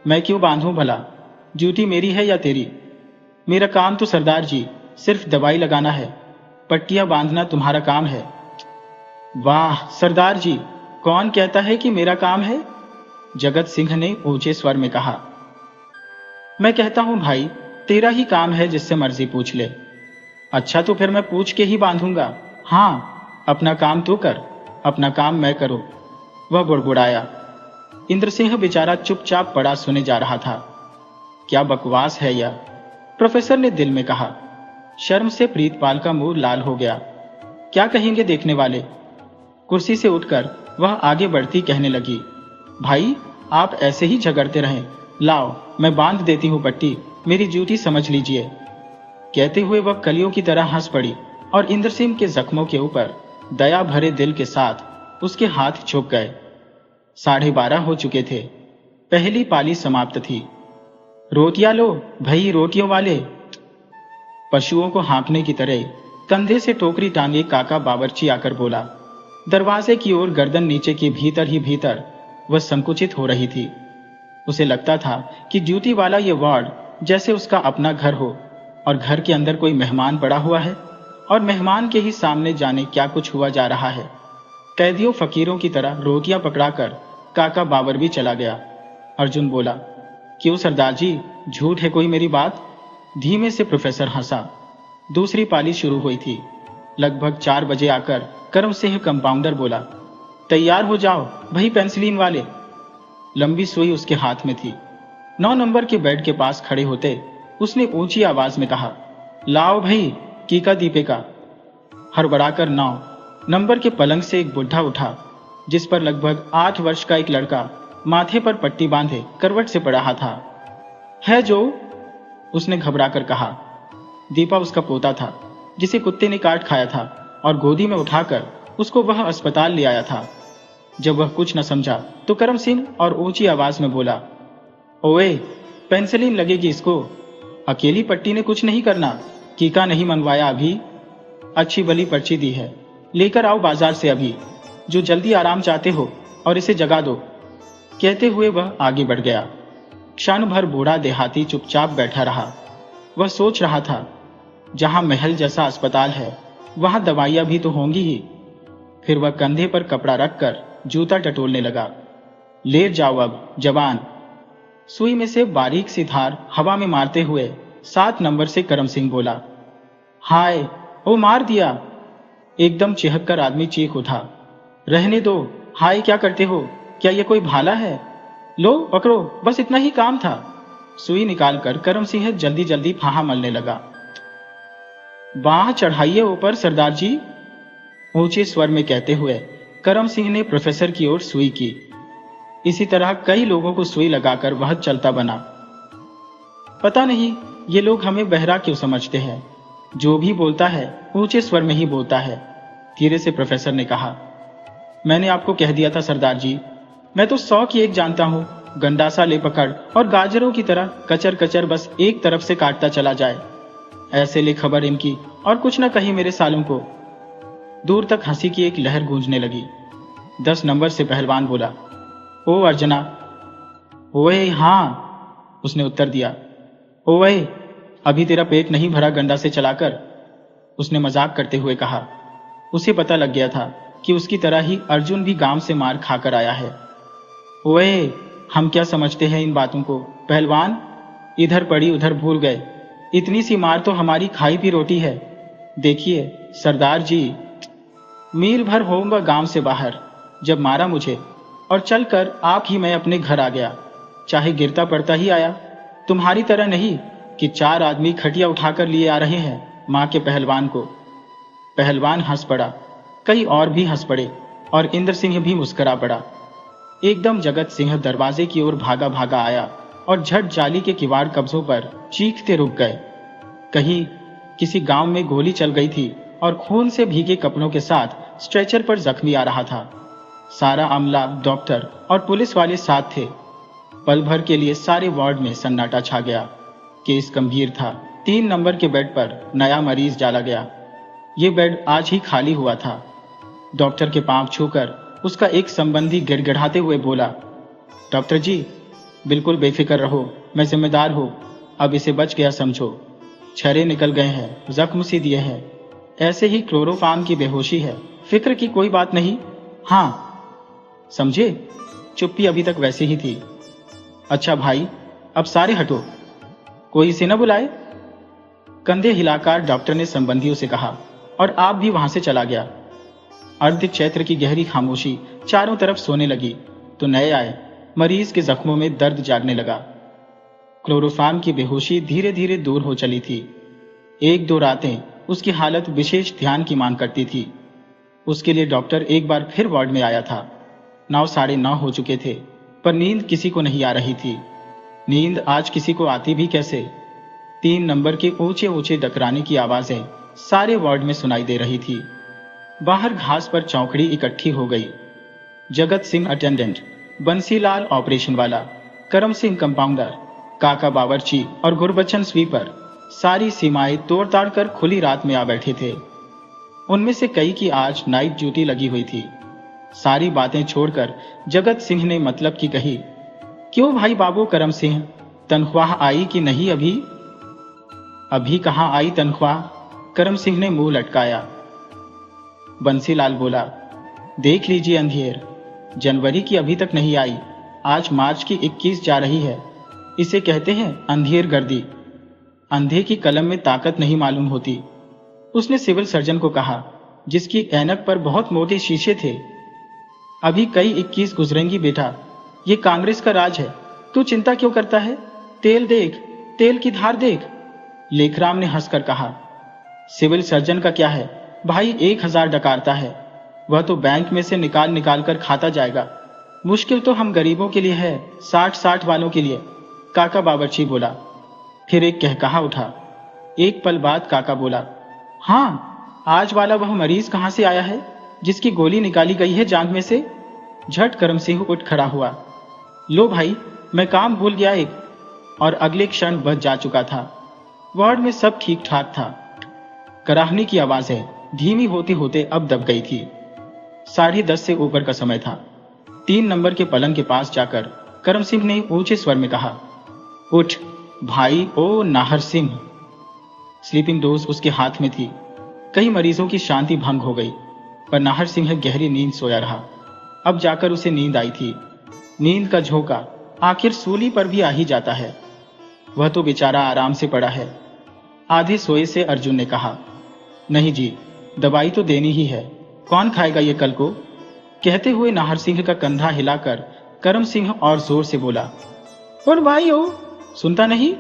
मैं क्यों बांधूं भला? ड्यूटी मेरी है या तेरी? मेरा काम तो सरदार जी सिर्फ दवाई लगाना है, पट्टियां बांधना तुम्हारा काम है। वाह सरदार जी, कौन कहता है कि मेरा काम है? जगत सिंह ने ऊंचे स्वर में कहा। मैं कहता हूं भाई, तेरा ही काम है, जिससे मर्जी पूछ ले। अच्छा तो फिर मैं पूछ के ही बांधूंगा। हाँ, अपना काम तू कर, अपना काम मैं करूं, वह बुड़बुड़ाया। इंद्र सिंह बेचारा चुपचाप पड़ा सुने जा रहा था। क्या बकवास है यह, प्रोफेसर ने दिल में कहा। शर्म से प्रीतपाल का मुंह लाल हो गया। क्या कहेंगे देखने वाले? कुर्सी से उठकर वह आगे बढ़ती कहने लगी, भाई आप ऐसे ही झगड़ते रहें, लाओ मैं बांध देती हूं पट्टी, मेरी ड्यूटी समझ लीजिए। कहते हुए वह कलियों की तरह हंस पड़ी और इंद्र सिंह के जख्मों के ऊपर दया भरे दिल के साथ उसके हाथ छुप गए। 12:30 हो चुके थे। पहली पाली समाप्त थी। रोटियां लो भई रोटियों वाले। पशुओं को हाँकने की तरह कंधे से टोकरी टांगे काका बावर्ची आकर बोला। दरवाजे की ओर गर्दन नीचे के भीतर ही भीतर वह संकुचित हो रही थी। उसे लगता था कि ड्यूटी वाला ये वार्ड जैसे उसका अपना घर हो और घर के अंदर कोई मेहमान पड़ा हुआ है और मेहमान के ही सामने जाने क्या कुछ हुआ जा रहा है। कैदियों फकीरों की तरह रोटियां पकड़ाकर काका बावर भी चला गया। अर्जुन बोला, क्यों सरदार जी, झूठ है कोई मेरी बात? धीमे से प्रोफेसर हंसा। दूसरी पाली शुरू हुई थी। लगभग 4 बजे आकर करम सिंह कंपाउंडर बोला, तैयार हो जाओ भाई पेंसिलीन वाले। लंबी सुई उसके हाथ में थी। 9 नंबर के बेड के पास खड़े होते उसने ऊंची आवाज में कहा, लाओ भाई कीका दीपिका। हड़बड़ाकर 9 नंबर के पलंग से एक बुढ़ा उठा, जिस पर लगभग 8 वर्ष का एक लड़का माथे पर पट्टी बांधे करवट से पड़ा था। है जो? उसने घबराकर कहा। दीपा उसका पोता था, जिसे कुत्ते ने काट खाया था और गोदी में उठाकर उसको वह अस्पताल ले आया था। जब वह कुछ न समझा तो करम सिंह और ऊंची आवाज में बोला, ओए पेंसिलीन लगेगी इसको, अकेली पट्टी ने कुछ नहीं करना, कीका नहीं मनवाया अभी। अच्छी भली पर्ची दी है, लेकर आओ बाजार से अभी, जो जल्दी आराम चाहते हो और इसे जगा दो। कहते हुए वह आगे बढ़ गया। क्षण भर बूढ़ा देहाती चुपचाप बैठा रहा। वह सोच रहा था, जहां महल जैसा अस्पताल है वहां दवाइयां भी तो होंगी ही। फिर वह कंधे पर कपड़ा रखकर जूता टटोलने लगा। लेट जाओ अब जवान। सुई में से बारीक सी धार हवा में मारते हुए 7 नंबर से करम सिंह बोला, हाय ओ मार दिया। एकदम चिहक कर आदमी चीख उठा, रहने दो, हाय क्या करते हो, क्या ये कोई भाला है? लो पकड़ो, बस इतना ही काम था। सुई निकालकर करम सिंह जल्दी जल्दी फाहा मलने लगा। बाह चढ़ाइए ऊपर सरदार जी, ऊंचे स्वर में कहते हुए करम सिंह ने प्रोफेसर की ओर सुई की। इसी तरह कई लोगों को सुई लगाकर वह चलता बना। पता नहीं ये लोग हमें बहरा क्यों समझते हैं, जो भी बोलता है ऊंचे स्वर में ही बोलता है, धीरे से प्रोफेसर ने कहा। मैंने आपको कह दिया था सरदार जी, मैं तो 100 की एक जानता हूं, गंडासा ले पकड़ और गाजरों की तरह कचर कचर बस एक तरफ से काटता चला जाए। ऐसे ले खबर इनकी और कुछ न कही मेरे सालों को। दूर तक हंसी की एक लहर गूंजने लगी। 10 नंबर से पहलवान बोला, ओ अर्जना। ओए हाँ, उसने उत्तर दिया। ओए अभी तेरा पेट नहीं भरा गंडा से चलाकर, उसने मजाक करते हुए कहा। उसे पता लग गया था कि उसकी तरह ही अर्जुन भी गांव से मार खाकर आया है। ओए हम क्या समझते हैं इन बातों को पहलवान, इधर पड़ी उधर भूल गए, इतनी सी मार तो हमारी खाई भी रोटी है। देखिए सरदार जी, मील भर होऊंगा गांव से बाहर, जब मारा मुझे और चलकर आप ही मैं अपने घर आ गया, चाहे गिरता पड़ता ही आया, तुम्हारी तरह नहीं कि 4 आदमी खटिया उठाकर लिए आ रहे हैं मां के पहलवान को। पहलवान हंस पड़ा, कई और भी हंस पड़े और इंद्र सिंह भी मुस्कुरा पड़ा। एकदम जगत सिंह दरवाजे की ओर भागा भागा आया और झट जाली के किवाड़ कब्जों पर चीखते रुक गए। कहीं किसी गांव में गोली चल गई थी और खून से भीगे कपड़ों के साथ स्ट्रेचर पर जख्मी आ रहा था। सारा अमला, डॉक्टर और पुलिस वाले साथ थे। पल भर के लिए सारे वार्ड में सन्नाटा छा गया। केस गंभीर था। 3 नंबर के बेड पर नया मरीज डाला गया। ये बेड आज ही खाली हुआ था। डॉक्टर के पांव छूकर उसका एक संबंधी गिड़गिड़ाते हुए बोला, डॉक्टर जी बिल्कुल बेफिक्र रहो, मैं जिम्मेदार हूं, अब इसे बच गया समझो। छर्रे निकल गए हैं, जख्म सी दिए हैं, ऐसे ही क्लोरोफार्म की बेहोशी है, फिक्र की कोई बात नहीं। हाँ समझे? चुप्पी अभी तक वैसी ही थी। अच्छा भाई अब सारे हटो, कोई इसे न बुलाए। कंधे हिलाकर डॉक्टर ने संबंधियों से कहा और आप भी वहां से चला गया। अर्ध चैत्र की गहरी खामोशी चारों तरफ सोने लगी तो नए आए मरीज के जख्मों में दर्द जागने लगा। क्लोरोफार्म की बेहोशी धीरे धीरे दूर हो चली थी। 1-2 रातें उसकी हालत विशेष ध्यान की मांग करती थी। उसके लिए डॉक्टर एक बार फिर वार्ड में आया था। 9 साढ़े 9 हो चुके थे, पर नींद किसी को नहीं आ रही थी। नींद आज किसी को आती भी कैसे? 3 नंबर के ऊंचे ऊंचे डकराने की आवाजें सारे वार्ड में सुनाई दे रही थी। बाहर घास पर चौकड़ी इकट्ठी हो गई। जगत सिंह अटेंडेंट, बंसीलाल ऑपरेशन वाला, करम सिंह कंपाउंडर, काका बावर्ची और गुरबचन स्वीपर सारी सीमाएं तोड़ ताड़ कर खुली रात में आ बैठे थे। उनमें से कई की आज नाइट ड्यूटी लगी हुई थी। सारी बातें छोड़कर जगत सिंह ने मतलब की कही, क्यों भाई बाबू करम सिंह, तनख्वाह आई कि नहीं अभी? अभी कहां आई तनख्वाह? करम सिंह ने मुंह लटकाया। बंसीलाल बोला, देख लीजिए अंधियर, जनवरी की अभी तक नहीं आई, आज मार्च की 21 जा रही है। इसे कहते हैं अंधियर गर्दी। अंधे की कलम में ताकत नहीं मालूम होती। उसने सिविल सर्जन को कहा, जिसकी ऐनक पर बहुत मोटे शीशे थे। अभी कई 21 गुजरेंगी बेटा, ये कांग्रेस का राज है, तू चिंता क्यों करता है? तेल देख, तेल की धार देख। लेखराम ने हंसकर कहा, सिविल सर्जन का क्या है भाई, 1000 डकारता है, वह तो बैंक में से निकाल निकाल कर खाता जाएगा। मुश्किल तो हम गरीबों के लिए है, 60-60 वालों के लिए। काका बावर्ची बोला। फिर एक कहकहा उठा। एक पल बाद काका बोला, हाँ, आज वाला वह मरीज कहां से आया है जिसकी गोली निकाली गई है जांघ में से? झट करम सिंह उठ खड़ा हुआ। लो भाई, मैं काम भूल गया एक। और अगले क्षण वह जा चुका था। वार्ड में सब ठीक ठाक था। कराहनी की आवाजें धीमी होते होते अब दब गई थी। 10:30 से ऊपर का समय था। 3 नंबर के पलंग के पास जाकर करम सिंह ने ऊंचे स्वर में कहा, उठ भाई ओ नाहर सिंह। स्लीपिंग डोज उसके हाथ में थी। कई मरीजों की शांति भंग हो गई, पर नाहर सिंह गहरी नींद सोया रहा। अब जाकर उसे नींद आई थी। नींद का झोंका आखिर सूली पर भी आ ही जाता है। वह तो बेचारा आराम से पड़ा है। आधे सोए से अर्जुन ने कहा, नहीं जी, दवाई तो देनी ही है, कौन खाएगा ये कल को? कहते हुए नाहर सिंह का कंधा हिलाकर करम सिंह और जोर से बोला, और भाई हो, सुनता नहीं?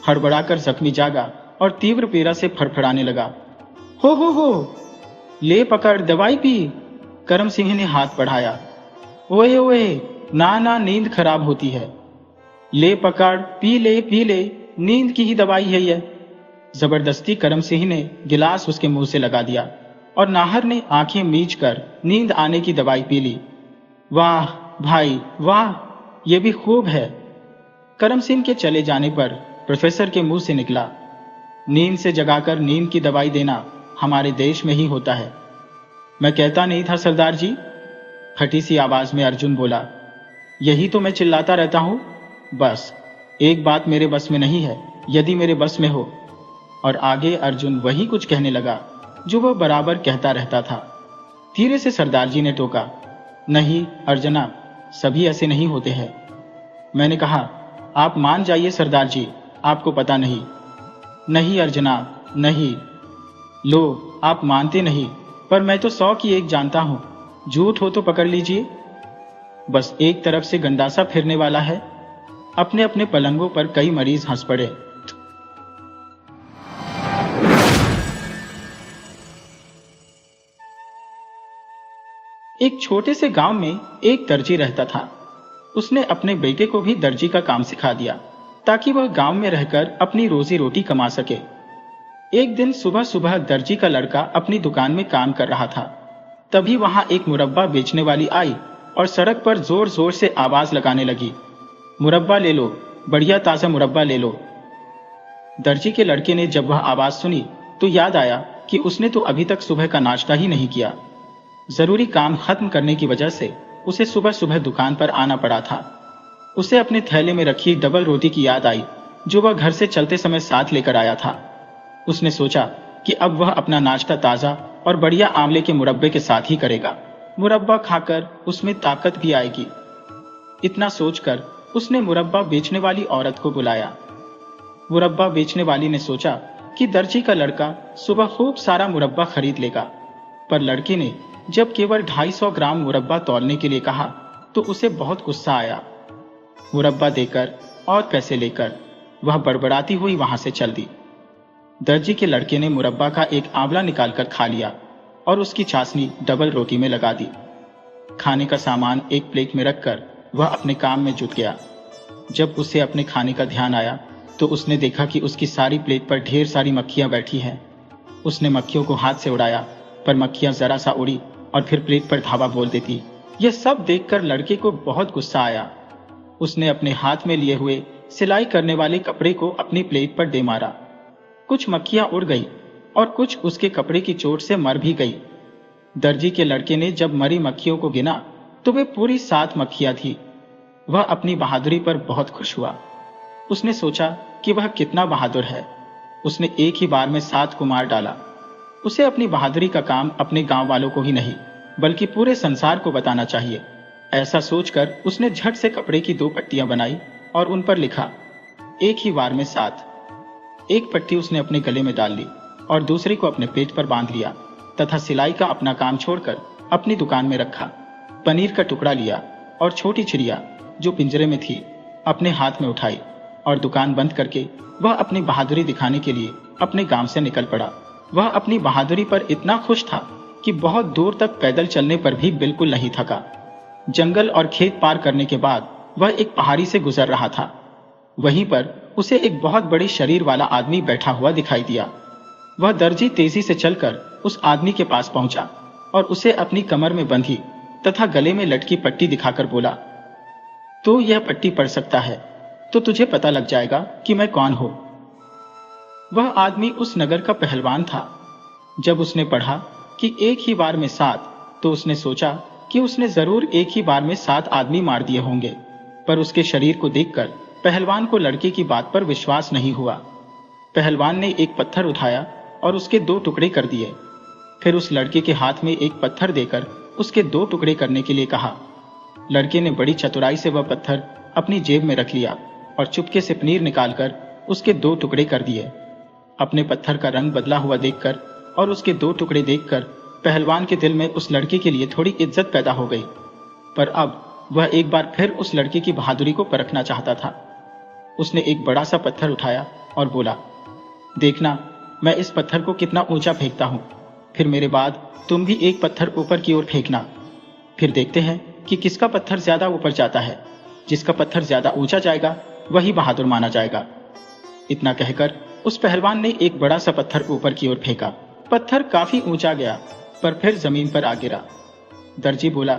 हड़बड़ाकर जख्मी जागा और तीव्र पीड़ा से फड़फड़ाने लगा। हो, ले पकड़, दवाई पी। करम सिंह ने हाथ बढ़ाया। ओए ओए, ना नींद खराब होती है। ले पकड़, पी ले, नींद की ही दवाई है यह। जबरदस्ती करम सिंह ने गिलास उसके मुंह से लगा दिया और नाहर ने आंखें मीच कर नींद आने की दवाई पी ली। वाह भाई वाह, ये भी खूब है। करम सिंह के चले जाने पर प्रोफेसर के मुंह से निकला, नींद से जगाकर नींद की दवाई देना हमारे देश में ही होता है। मैं कहता नहीं था सरदार जी? फटी सी आवाज में अर्जुन बोला। यही तो मैं चिल्लाता रहता हूं। बस एक बात मेरे बस में नहीं है, यदि मेरे बस में हो। और आगे अर्जुन वही कुछ कहने लगा जो वह बराबर कहता रहता था। धीरे से सरदार जी ने टोका, नहीं अर्जना, सभी ऐसे नहीं होते हैं। मैंने कहा, आप मान जाइए सरदार जी, आपको पता नहीं। नहीं अर्जना, नहीं। लो, आप मानते नहीं, पर मैं तो 100 की एक जानता हूं। झूठ हो तो पकड़ लीजिए। बस एक तरफ से गंडासा फिरने वाला है। अपने अपने पलंगों पर कई मरीज हंस पड़े। एक छोटे से गांव में एक दर्जी रहता था। उसने अपने बेटे को भी दर्जी का काम सिखा दिया ताकि वह गांव में रहकर अपनी रोजी रोटी कमा सके। एक दिन सुबह सुबह दर्जी का लड़का अपनी दुकान में काम कर रहा था। तभी वहां एक मुरब्बा बेचने वाली आई और सड़क पर जोर जोर से आवाज लगाने लगी, मुरब्बा ले लो, बढ़िया ताजा मुरब्बा ले लो। दर्जी के लड़के ने जब वह आवाज सुनी तो याद आया कि उसने तो अभी तक सुबह का नाश्ता ही नहीं किया। जरूरी काम खत्म करने की वजह से उसे सुबह सुबह दुकान पर आना पड़ा था। उसे अपने थैले में रखी डबल रोटी की याद आई जो वह घर से चलते समय साथ लेकर आया था। उसने सोचा कि अब वह अपना नाश्ता ताजा और बढ़िया आंवले के मुरब्बे के साथ ही करेगा। मुरब्बा खाकर उसमें ताकत भी आएगी। इतना सोचकर उसने मुरब्बा बेचने वाली औरत को बुलाया। मुरब्बा बेचने वाली ने सोचा कि दर्जी का लड़का सुबह खूब सारा मुरब्बा खरीद लेगा, पर लड़के ने जब केवल 250 ग्राम मुरब्बा तौलने के लिए कहा तो उसे बहुत गुस्सा आया। मुरब्बा देकर और पैसे लेकर वह बड़बड़ाती हुई वहां से चल दी। दर्जी के लड़के ने मुरब्बा का एक आंवला निकालकर खा लिया और उसकी चाशनी डबल रोटी में लगा दी। खाने का सामान एक प्लेट में रखकर वह अपने काम में जुट गया। जब उसे अपने खाने का ध्यान आया तो उसने देखा कि उसकी सारी प्लेट पर ढेर सारी मक्खियां बैठी हैं। उसने मक्खियों को हाथ से उड़ाया, पर मक्खियां जरा सा उड़ी और फिर प्लेट पर धावा बोल देती। यह सब देखकर लड़के को बहुत गुस्सा आया। उसने अपने हाथ में लिए हुए सिलाई करने वाले कपड़े को अपनी प्लेट पर दे मारा। कुछ मक्खियां उड़ गई और कुछ उसके कपड़े की चोट से मर भी गई। दर्जी के लड़के ने जब मरी मक्खियों को गिना तो वे पूरी 7 मक्खियां थी। वह अपनी बहादुरी पर बहुत खुश हुआ। उसने सोचा कि वह कितना बहादुर है। उसने एक ही बार में 7 को मार डाला। उसे अपनी बहादुरी का काम अपने गांव वालों को ही नहीं बल्कि पूरे संसार को बताना चाहिए। ऐसा सोचकर उसने झट से कपड़े की 2 पट्टियां बनाई और उन पर लिखा, एक ही बार में 7। एक पट्टी उसने अपने गले में डाल ली और दूसरे को अपने पेट पर बांध लिया तथा सिलाई का अपना काम छोड़कर अपनी दुकान में रखा। पनीर का टुकड़ा लिया और छोटी चिड़िया जो पिंजरे में थी अपने हाथ में उठाई और दुकान बंद करके वह अपनी बहादुरी दिखाने के लिए अपने गांव से निकल पड़ा। वह अपनी बहादुरी पर इतना खुश था कि बहुत दूर तक पैदल चलने पर भी बिल्कुल नहीं थका। जंगल और खेत पार करने के बाद वह एक पहाड़ी से गुजर रहा था। वहीं पर उसे एक बहुत बड़े शरीर वाला आदमी बैठा हुआ दिखाई दिया। वह दर्जी तेजी से चलकर उस आदमी के पास पहुंचा और उसे अपनी कमर में बंधी तथा गले में लटकी पट्टी दिखाकर बोला, तो यह पट्टी पढ़ सकता है तो तुझे पता लग जाएगा कि मैं कौन हूं। वह आदमी उस नगर का पहलवान था। जब उसने पढ़ा कि एक ही बार में 7, तो उसने सोचा कि उसने जरूर एक ही बार में 7 आदमी मार दिए होंगे, पर उसके शरीर को देखकर पहलवान को लड़के की बात पर विश्वास नहीं हुआ। पहलवान ने एक पत्थर उठाया और उसके 2 टुकड़े कर दिए। फिर उस लड़के के हाथ में एक पत्थर देकर उसके 2 टुकड़े करने के लिए कहा। लड़के ने बड़ी चतुराई से वह पत्थर अपनी जेब में रख लिया और चुपके से पनीर निकालकर उसके 2 टुकड़े कर दिए। अपने पत्थर का रंग बदला हुआ देखकर और उसके 2 टुकड़े देखकर पहलवान के दिल में उस लड़के के लिए थोड़ी इज्जत पैदा हो गई। पर अब वह एक बार फिर उस लड़के की बहादुरी को परखना चाहता था। उसने एक बड़ा सा पत्थर उठाया और बोला, देखना मैं इस पत्थर को कितना ऊंचा फेंकता हूं। फिर मेरे बाद तुम भी एक पत्थर ऊपर की ओर फेंकना। फिर देखते हैं कि किसका पत्थर ज्यादा ऊपर जाता है। जिसका पत्थर ज्यादा ऊंचा जाएगा वही बहादुर माना जाएगा। इतना कहकर उस पहलवान ने एक बड़ा सा पत्थर ऊपर की ओर फेंका। पत्थर काफी ऊंचा गया पर फिर जमीन पर आ गिरा। दर्जी बोला,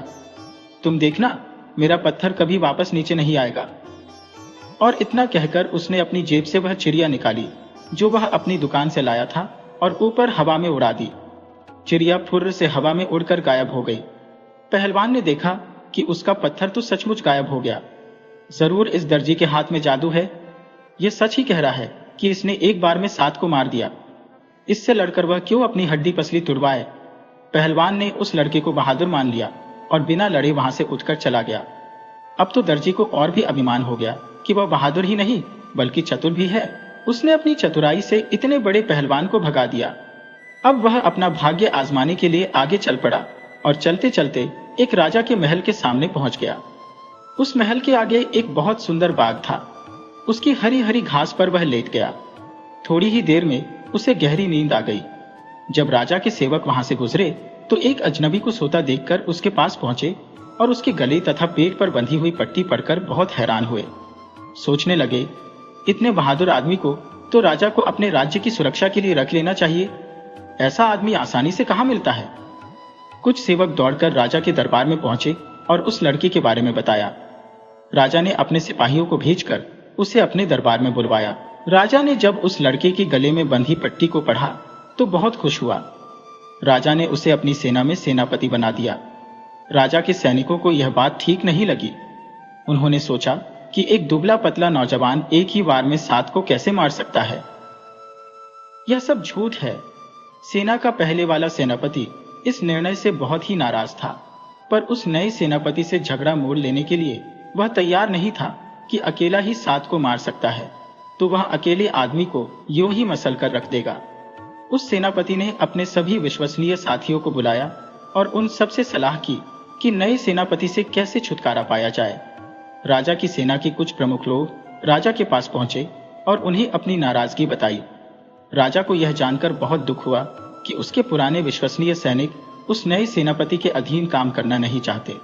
तुम देखना मेरा पत्थर कभी वापस नीचे नहीं आएगा। और इतना कहकर उसने अपनी जेब से वह चिड़िया निकाली जो वह अपनी दुकान से लाया था और ऊपर हवा में उड़ा दी। चिड़िया फुर्र से हवा में उड़कर गायब हो गई। पहलवान ने देखा कि उसका पत्थर तो सचमुच गायब हो गया। जरूर इस दर्जी के हाथ में जादू है। यह सच ही कह रहा है कि इसने एक बार में 7 को मार दिया। इससे लड़कर वह क्यों अपनी हड्डी पसली तुड़वाए। पहलवान ने उस लड़के को बहादुर मान लिया और बिना लड़े वहां से उठकर चला गया। अब तो दर्जी को और भी अभिमान हो गया कि वह बहादुर ही नहीं बल्कि चतुर भी है। उसने अपनी चतुराई से इतने बड़े पहलवान को भगा दिया। अब वह अपना भाग्य आजमाने के लिए आगे चल पड़ा और चलते चलते एक राजा के महल के सामने पहुंच गया। उस महल के आगे एक बहुत सुंदर बाग था। उसकी हरी हरी घास पर वह लेट गया। थोड़ी ही देर में उसे गहरी नींद आ गई। जब राजा के सेवक वहां से गुजरे तो एक अजनबी को सोता देखकर उसके पास पहुंचे और उसके गले तथा पेट पर बंधी हुई पट्टी पढ़कर बहुत हैरान हुए। सोचने लगे, इतने बहादुर आदमी को तो राजा को अपने राज्य की सुरक्षा के लिए रख लेना चाहिए। ऐसा आदमी आसानी से कहां मिलता है। कुछ सेवक दौड़कर राजा के दरबार में पहुंचे और उस लड़के के बारे में बताया। राजा ने अपने सिपाहियों को भेजकर उसे अपने दरबार में बुलवाया। राजा ने जब उस लड़के के गले में बंधी पट्टी को पढ़ा तो बहुत खुश हुआ। राजा ने उसे अपनी सेना में सेनापति बना दिया। राजा के सैनिकों को यह बात ठीक नहीं लगी। उन्होंने सोचा कि एक दुबला पतला नौजवान एक ही बार में 7 को कैसे मार सकता है। यह सब झूठ है। सेना का पहले वाला सेनापति इस निर्णय से बहुत ही नाराज था, पर उस नए सेनापति से झगड़ा मोड़ लेने के लिए वह तैयार नहीं था कि अकेला ही 7 को मार सकता है, तो वह अकेले आदमी को यूं ही मसल कर रख देगा। उस सेनापति ने अपने सभी विश्वसनीय साथियों को बुलाया और उन सबसे सलाह की कि नए सेनापति से कैसे छुटकारा पाया जाए। राजा की सेना के कुछ प्रमुख लोग राजा के पास पहुंचे और उन्हें अपनी नाराजगी बताई। राजा को यह जानकर बहुत दुख हुआ कि उसके पुराने विश्वसनीय सैनिक उस नए सेनापति के अधीन काम करना नहीं चाहते।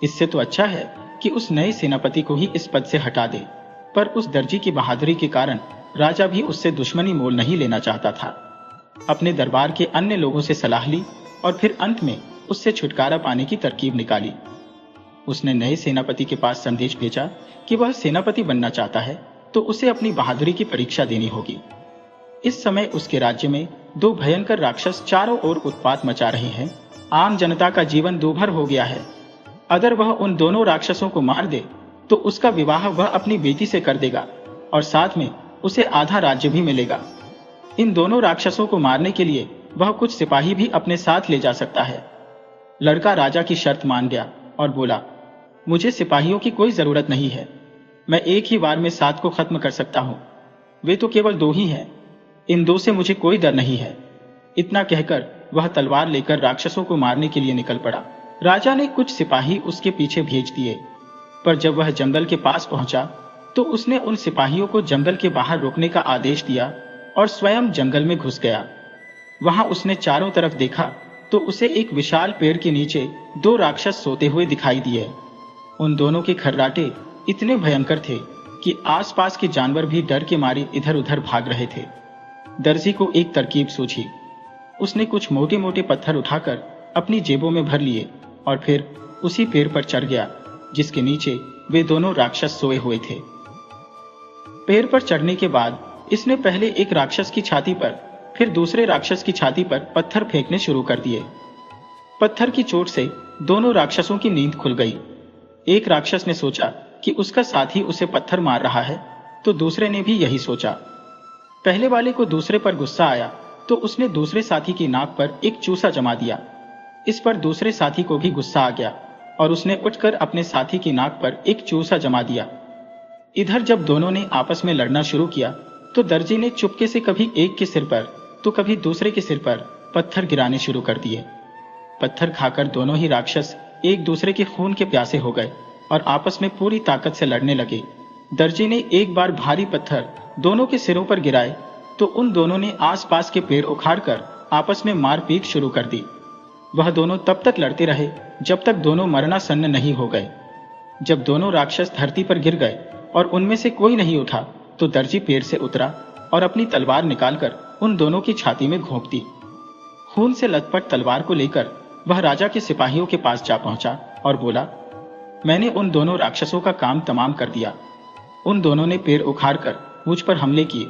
इससे तो अच्छा है कि उस नए सेनापति को ही इस पद से हटा दे, पर उस दर्जी की बहादुरी के कारण राजा भी उससे दुश्मनी मोल नहीं लेना चाहता था। अपने दरबार के अन्य लोगों से सलाह ली और फिर अंत में उससे छुटकारा पाने की तरकीब निकाली। उसने नए सेनापति के पास संदेश भेजा कि वह सेनापति बनना चाहता है तो उसे अपनी बहादुरी की परीक्षा देनी होगी। इस समय उसके राज्य में 2 भयंकर राक्षस चारों ओर उत्पात मचा रहे हैं। आम जनता का जीवन दूभर हो गया है। अगर वह उन दोनों राक्षसों को मार दे तो उसका विवाह वह अपनी बेटी से कर देगा और साथ में उसे आधा राज्य भी मिलेगा। इन दोनों राक्षसों को मारने के लिए वह कुछ सिपाही भी अपने साथ ले जा सकता है। लड़का राजा की शर्त मान गया और बोला, मुझे सिपाहियों की कोई जरूरत नहीं है। मैं एक ही बार में 7 को खत्म कर सकता हूं। वे तो केवल 2 ही हैं। इन दो से मुझे कोई डर नहीं है। इतना कहकर वह तलवार लेकर राक्षसों को मारने के लिए निकल पड़ा। राजा ने कुछ सिपाही उसके पीछे भेज दिए, पर जब वह जंगल के पास पहुंचा तो उसने उन सिपाहियों को जंगल के बाहर रुकने का आदेश दिया और स्वयं जंगल में घुस गया। वहां उसने चारों तरफ देखा तो उसे एक विशाल पेड़ के नीचे दो राक्षस सोते हुए दिखाई दिए। उन दोनों के खर्राटे इतने भयंकर थे कि आसपास के जानवर भी डर के मारे इधर उधर भाग रहे थे। दर्जी को एक तरकीब सूझी। उसने कुछ मोटे मोटे पत्थर उठाकर अपनी जेबों में भर लिए और फिर उसी पेड़ पर चढ़ गया जिसके नीचे वे दोनों राक्षस सोए हुए थे। पेड़ पर चढ़ने के बाद इसने पहले एक राक्षस की छाती पर फिर दूसरे राक्षस की छाती पर पत्थर फेंकने शुरू कर दिए। पत्थर की चोट से दोनों राक्षसों की नींद खुल गई। एक राक्षस ने सोचा कि उसका साथी उसे पत्थर मार रहा है, तो दूसरे ने भी यही सोचा। पहले वाले को दूसरे पर गुस्सा आया तो उसने दूसरे साथी की नाक पर एक चूसा जमा दिया। इस पर दूसरे साथी को भी गुस्सा आ गया और उसने उठकर अपने साथी की नाक पर एक चूसा जमा दिया। इधर जब दोनों ने आपस में लड़ना शुरू किया तो दर्जी ने चुपके से कभी एक के सिर पर तो कभी दूसरे के सिर पर पत्थर गिराने शुरू कर दिए। पत्थर खाकर दोनों ही राक्षस एक दूसरे के खून के प्यासे हो गए और आपस में पूरी ताकत से लड़ने लगे। दर्जी ने एक बार भारी पत्थर दोनों के सिरों पर गिराए तो उन दोनों ने आसपास के पेड़ उखाड़कर आपस में मारपीट शुरू कर दी। वह दोनों तब तक लड़ते रहे जब तक दोनों मरणासन्न नहीं हो गए। जब दोनों राक्षस धरती पर गिर गए और उनमें से कोई नहीं उठा तो दर्जी पेड़ से उतरा और अपनी तलवार निकालकर उन दोनों की छाती में घोंप दी। खून से लथपथ तलवार को लेकर वह राजा के सिपाहियों के पास जा पहुंचा और बोला, मैंने उन दोनों राक्षसों का काम तमाम कर दिया। उन दोनों ने पेड़ उखाड़कर मुझ पर हमले किए,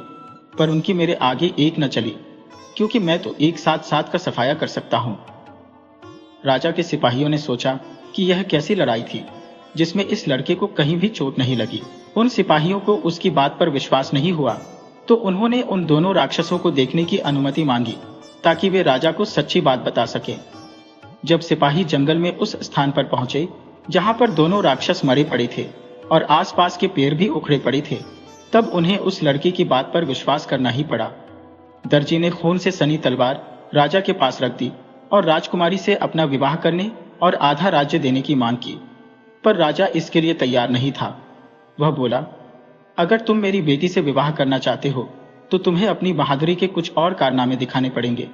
पर उनकी मेरे आगे एक न चली, क्योंकि मैं तो एक साथ साथ का सफाया कर सकता हूं। राजा के सिपाहियों ने सोचा कि यह कैसी लड़ाई थी जिसमें इस लड़के को कहीं भी चोट नहीं लगी। उन सिपाहियों को उसकी बात पर विश्वास नहीं हुआ तो उन्होंने उन दोनों राक्षसों को देखने की अनुमति मांगी ताकि वे राजा को सच्ची बात बता सके। जब सिपाही जंगल में उस स्थान पर पहुंचे जहां पर दोनों राक्षस मरे पड़े थे और आसपास के पेड़ भी उखड़े पड़े थे, तब उन्हें उस लड़के की बात पर विश्वास करना ही पड़ा। दर्जी ने खून से सनी तलवार राजा के पास रख दी और राजकुमारी से अपना विवाह करने और आधा राज्य देने की मांग की, पर राजा इसके लिए तैयार नहीं था। वह बोला, अगर तुम मेरी बेटी से विवाह करना चाहते हो तो तुम्हें अपनी बहादुरी के कुछ और कारनामे दिखाने पड़ेंगे।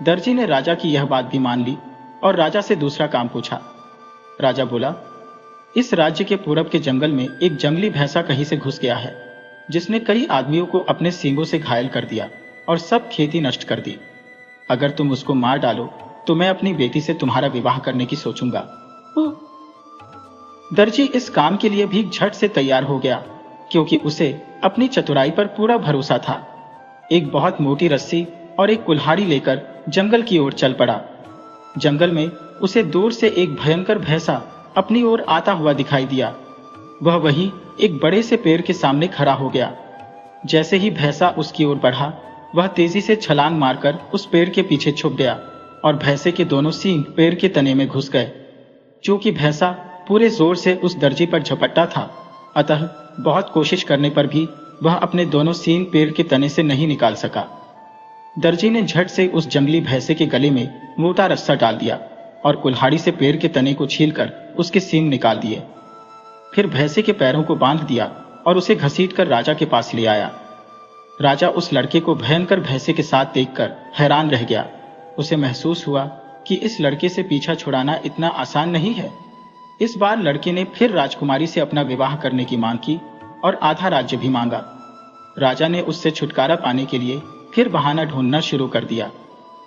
दर्जी ने राजा की यह बात भी मान ली और राजा से दूसरा काम पूछा। राजा बोला, इस राज्य के पूरब के जंगल में एक जंगली भैंसा कहीं से घुस गया है जिसने कई आदमियों को अपने सींगों से घायल कर दिया और सब खेती नष्ट कर दी। अगर तुम उसको मार डालो तो मैं अपनी बेटी से तुम्हारा विवाह करने की सोचूंगा। दर्जी इस काम के लिए भी झट से तैयार हो गया क्योंकि उसे अपनी चतुराई पर पूरा भरोसा था। एक बहुत मोटी रस्सी और एक कुल्हाड़ी लेकर जंगल की ओर चल पड़ा। जंगल में उसे दूर से एक भयंकर भैंसा अपनी ओर आता हुआ दिखाई दिया। वह वहीं एक बड़े से पेड़ के सामने खड़ा हो गया। जैसे ही भैंसा उसकी ओर बढ़ा, वह तेजी से छलांग मारकर उस पेड़ के पीछे छुप गया और भैंसे के दोनों सींग पेड़ के तने में घुस गए। चूंकि भैंसा पूरे जोर से उस दर्जी पर झपटा था, अतः बहुत कोशिश करने पर भी वह अपने दोनों सींग पेड़ के तने से नहीं निकाल सका। दर्जी ने झट से उस जंगली भैंसे के गले में मोटा रस्सा डाल दिया और कुल्हाड़ी से पेड़ के तने को छीलकर उसके सींग निकाल दिए। फिर भैंसे के पैरों को बांध दिया और उसे घसीटकर राजा के पास ले आया। राजा उस लड़के को भयंकर भैंसे के साथ देखकर हैरान रह गया। उसे महसूस हुआ कि इस लड़के से पीछा छुड़ाना इतना आसान नहीं है। इस बार लड़के ने फिर राजकुमारी से अपना विवाह करने की मांग की और आधा राज्य भी मांगा। राजा ने उससे छुटकारा पाने के लिए फिर बहाना ढूंढना शुरू कर दिया।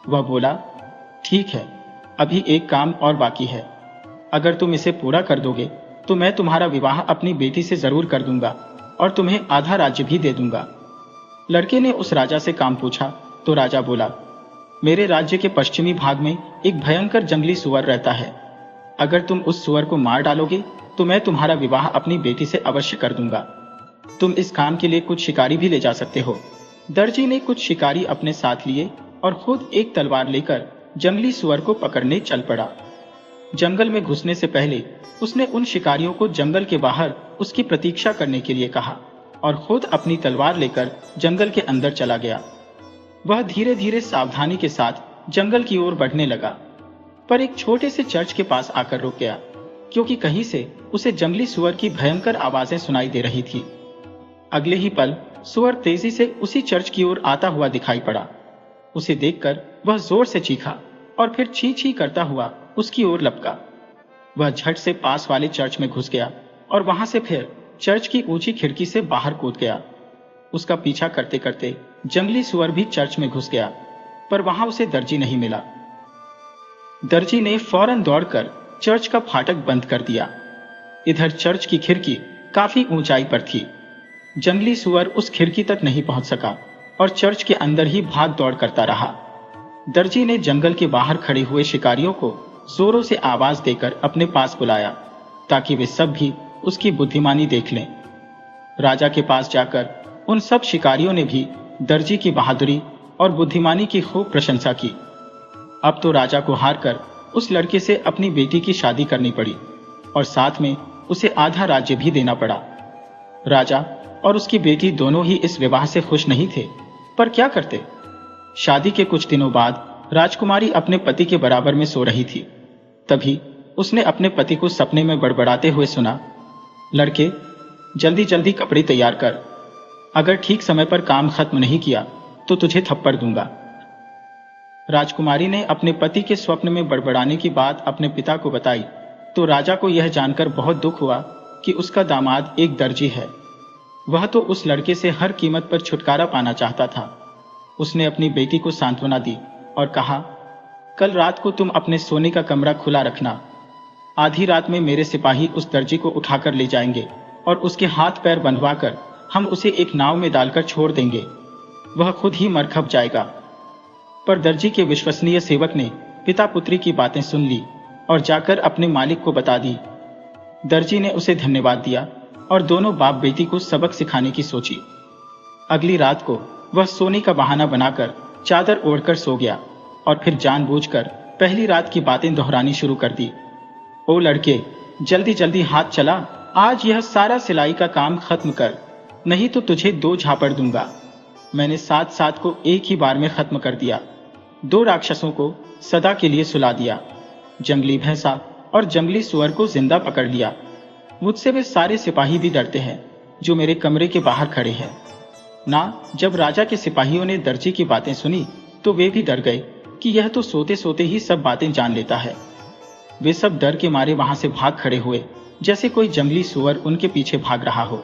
वह बोला, ठीक है, अभी एक काम और बाकी है। अगर तुम इसे पूरा कर दोगे तो मैं तुम्हारा विवाह अपनी बेटी से जरूर कर दूंगा और तुम्हें आधा राज्य भी दे दूंगा। लड़के ने उस राजा से काम पूछा तो राजा बोला, मेरे राज्य के पश्चिमी भाग में एक भयंकर जंगली सुअर रहता है। अगर तुम उस सुअर को मार डालोगे तो मैं तुम्हारा विवाह अपनी बेटी से अवश्य कर दूंगा। तुम इस काम के लिए कुछ शिकारी भी ले जा सकते हो। दर्जी ने कुछ शिकारी अपने साथ लिए और खुद एक तलवार लेकर जंगली सुअर को पकड़ने चल पड़ा। जंगल में घुसने से पहले उसने उन शिकारियों को जंगल के बाहर उसकी प्रतीक्षा करने के लिए कहा और खुद अपनी तलवार लेकर जंगल के अंदर चला गया। वह धीरे धीरे सावधानी के साथ जंगल की ओर बढ़ने लगा, पर एक छोटे से चर्च के पास आकर रुक गया, क्योंकि कहीं से उसे जंगली सुअर की भयंकर आवाजें सुनाई दे रही थी। अगले ही पल सुअर तेजी से उसी चर्च की ओर आता हुआ दिखाई पड़ा। उसे देखकर वह जोर से चीखा और फिर छी छी करता हुआ उसकी ओर लपका। वह झट से पास वाले चर्च में घुस गया और वहां से फिर चर्च की ऊंची खिड़की से बाहर कूद गया। उसका पीछा करते करते जंगली सुअर भी चर्च में घुस गया, पर वहां उसे दर्जी नहीं मिला। दर्जी ने फौरन दौड़कर चर्च का फाटक बंद कर दिया। इधर चर्च की खिड़की काफी ऊंचाई पर थी। जंगली सुअर उस खिड़की तक नहीं पहुंच सका और चर्च के अंदर ही भाग दौड़ करता रहा। दर्जी ने जंगल के बाहर खड़े हुए शिकारियों को जोरों से आवाज देकर अपने पास बुलाया, ताकि वे सब भी उसकी बुद्धिमानी देख लें। राजा के पास जाकर उन सब शिकारियों ने भी दर्जी की बहादुरी और बुद्धिमानी की खूब प्रशंसा की। अब तो राजा को हारकर उस लड़के से अपनी बेटी की शादी करनी पड़ी और साथ में उसे आधा राज्य भी देना पड़ा। राजा और उसकी बेटी दोनों ही इस विवाह से खुश नहीं थे, पर क्या करते। शादी के कुछ दिनों बाद राजकुमारी अपने पति के बराबर में सो रही थी। तभी उसने अपने पति को सपने में बड़बड़ाते हुए सुना, लड़के, जल्दी जल्दी कपड़े तैयार कर, अगर ठीक समय पर काम खत्म नहीं किया तो तुझे थप्पड़ दूंगा। राजकुमारी ने अपने पति के स्वप्न में बड़बड़ाने की बात अपने पिता को बताई तो राजा को यह जानकर बहुत दुख हुआ कि उसका दामाद एक दर्जी है। वह तो उस लड़के से हर कीमत पर छुटकारा पाना चाहता था। उसने अपनी बेटी को सांत्वना दी और कहा, कल रात को तुम अपने सोने का कमरा खुला रखना। आधी रात में मेरे सिपाही उस दर्जी को उठाकर ले जाएंगे और उसके हाथ पैर बंधवाकर हम उसे एक नाव में डालकर छोड़ देंगे। वह खुद ही मर खप जाएगा। पर दर्जी के विश्वसनीय सेवक ने पिता पुत्री की बातें सुन ली और जाकर अपने मालिक को बता दी। दर्जी ने उसे धन्यवाद दिया और दोनों बाप बेटी को सबक सिखाने की सोची। अगली रात को वह सोने का बहाना बनाकर चादर ओढ़कर सो गया और फिर जानबूझकर पहली रात की बातें दोहरानी शुरू कर दी। ओ लड़के, जल्दी जल्दी हाथ चला, आज यह सारा सिलाई का काम खत्म कर, नहीं तो तुझे 2 झापड़ दूंगा। मैंने 7 को एक ही बार में खत्म कर दिया। 2 राक्षसों को सदा के लिए सुला दिया। जंगली भैंसा और जंगली सुअर को जिंदा पकड़ लिया। मुझसे वे सारे सिपाही भी डरते हैं जो मेरे कमरे के बाहर खड़े हैं ना। जब राजा के सिपाहियों ने दर्जी की बातें सुनी तो वे भी डर गए कि यह तो सोते सोते ही सब बातें जान लेता है। वे सब डर के मारे वहां से भाग खड़े हुए, जैसे कोई जंगली सुअर उनके पीछे भाग रहा हो।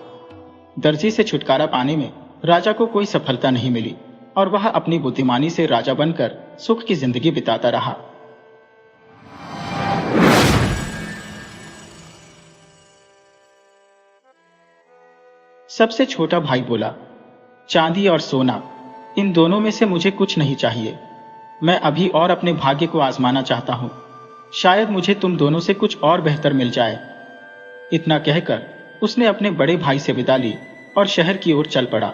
दर्जी से छुटकारा पाने में राजा को कोई सफलता नहीं मिली और वह अपनी बुद्धिमानी से राजा बनकर सुख की जिंदगी बिताता रहा। सबसे छोटा भाई बोला, चांदी और सोना, इन दोनों में से मुझे कुछ नहीं चाहिए। मैं अभी और अपने भाग्य को आजमाना चाहता हूं। शायद मुझे तुम दोनों से कुछ और बेहतर मिल जाए। इतना कहकर उसने अपने बड़े भाई से विदा ली और शहर की ओर चल पड़ा।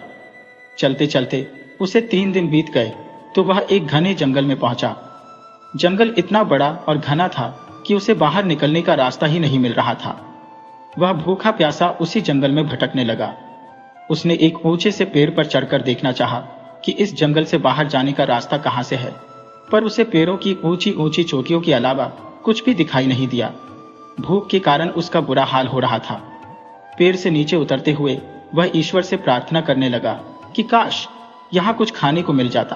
चलते चलते उसे 3 दिन बीत गए तो वह एक घने जंगल में पहुंचा। जंगल इतना बड़ा और घना था कि उसे बाहर निकलने का रास्ता ही नहीं मिल रहा था। वह भूखा प्यासा उसी जंगल में भटकने लगा। उसने एक ऊंचे से पेड़ पर चढ़कर देखना चाहा कि इस जंगल से बाहर जाने का रास्ता कहां से है, पर उसे पेड़ों की ऊंची ऊंची चोटियों के अलावा कुछ भी दिखाई नहीं दिया। भूख के कारण उसका बुरा हाल हो रहा था। पेड़ से नीचे उतरते हुए वह ईश्वर से प्रार्थना करने लगा कि काश यहाँ कुछ खाने को मिल जाता।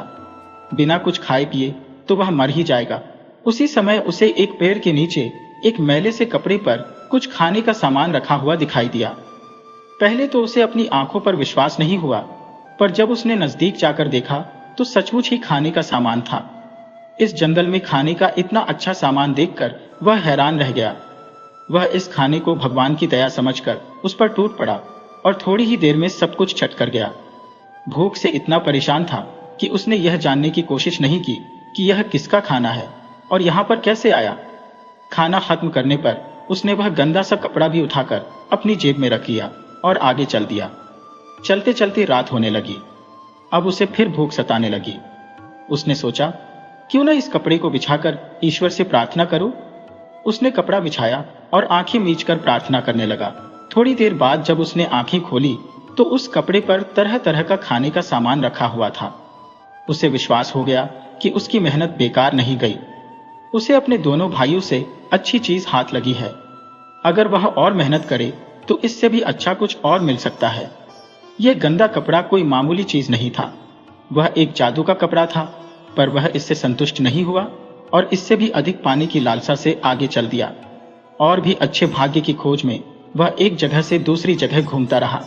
बिना कुछ खाए पिए तो वह मर ही जाएगा। उसी समय उसे एक पेड़ के नीचे एक मैले से कपड़े पर कुछ खाने का सामान रखा हुआ दिखाई दिया। पहले तो उसे अपनी आंखों पर विश्वास नहीं हुआ, पर जब उसने नजदीक जाकर देखा तो सचमुच ही खाने का सामान था। इस जंगल में खाने का इतना अच्छा सामान देखकर वह हैरान रह गया। वह इस खाने को भगवान की दया समझकर उस पर टूट पड़ा और थोड़ी ही देर में सब कुछ छट कर गया। भूख से इतना परेशान था कि उसने यह जानने की कोशिश नहीं की कि यह किसका खाना है और यहाँ पर कैसे आया। खाना खत्म करने पर उसने वह गंदा सा कपड़ा भी उठाकर अपनी जेब में रख लिया और आगे चल दिया। चलते चलते रात होने लगी। अब उसे फिर भूख सताने लगी। उसने सोचा, क्यों न इस कपड़े को बिछाकर ईश्वर से प्रार्थना करूं। उसने कपड़ा बिछाया और आंखें मीचकर प्रार्थना करने लगा। थोड़ी देर बाद जब उसने आंखें खोली तो उस कपड़े पर तरह तरह का खाने का सामान रखा हुआ था। उसे विश्वास हो गया कि उसकी मेहनत बेकार नहीं गई। उसे अपने दोनों भाइयों से अच्छी चीज हाथ लगी है। अगर वह और मेहनत करे तो इससे भी अच्छा कुछ और मिल सकता है। यह गंदा कपड़ा कोई मामूली चीज नहीं था, वह एक जादू का कपड़ा था। पर वह इससे संतुष्ट नहीं हुआ और इससे भी अधिक पाने की लालसा से आगे चल दिया। और भी अच्छे भाग्य की खोज में वह एक जगह से दूसरी जगह घूमता रहा।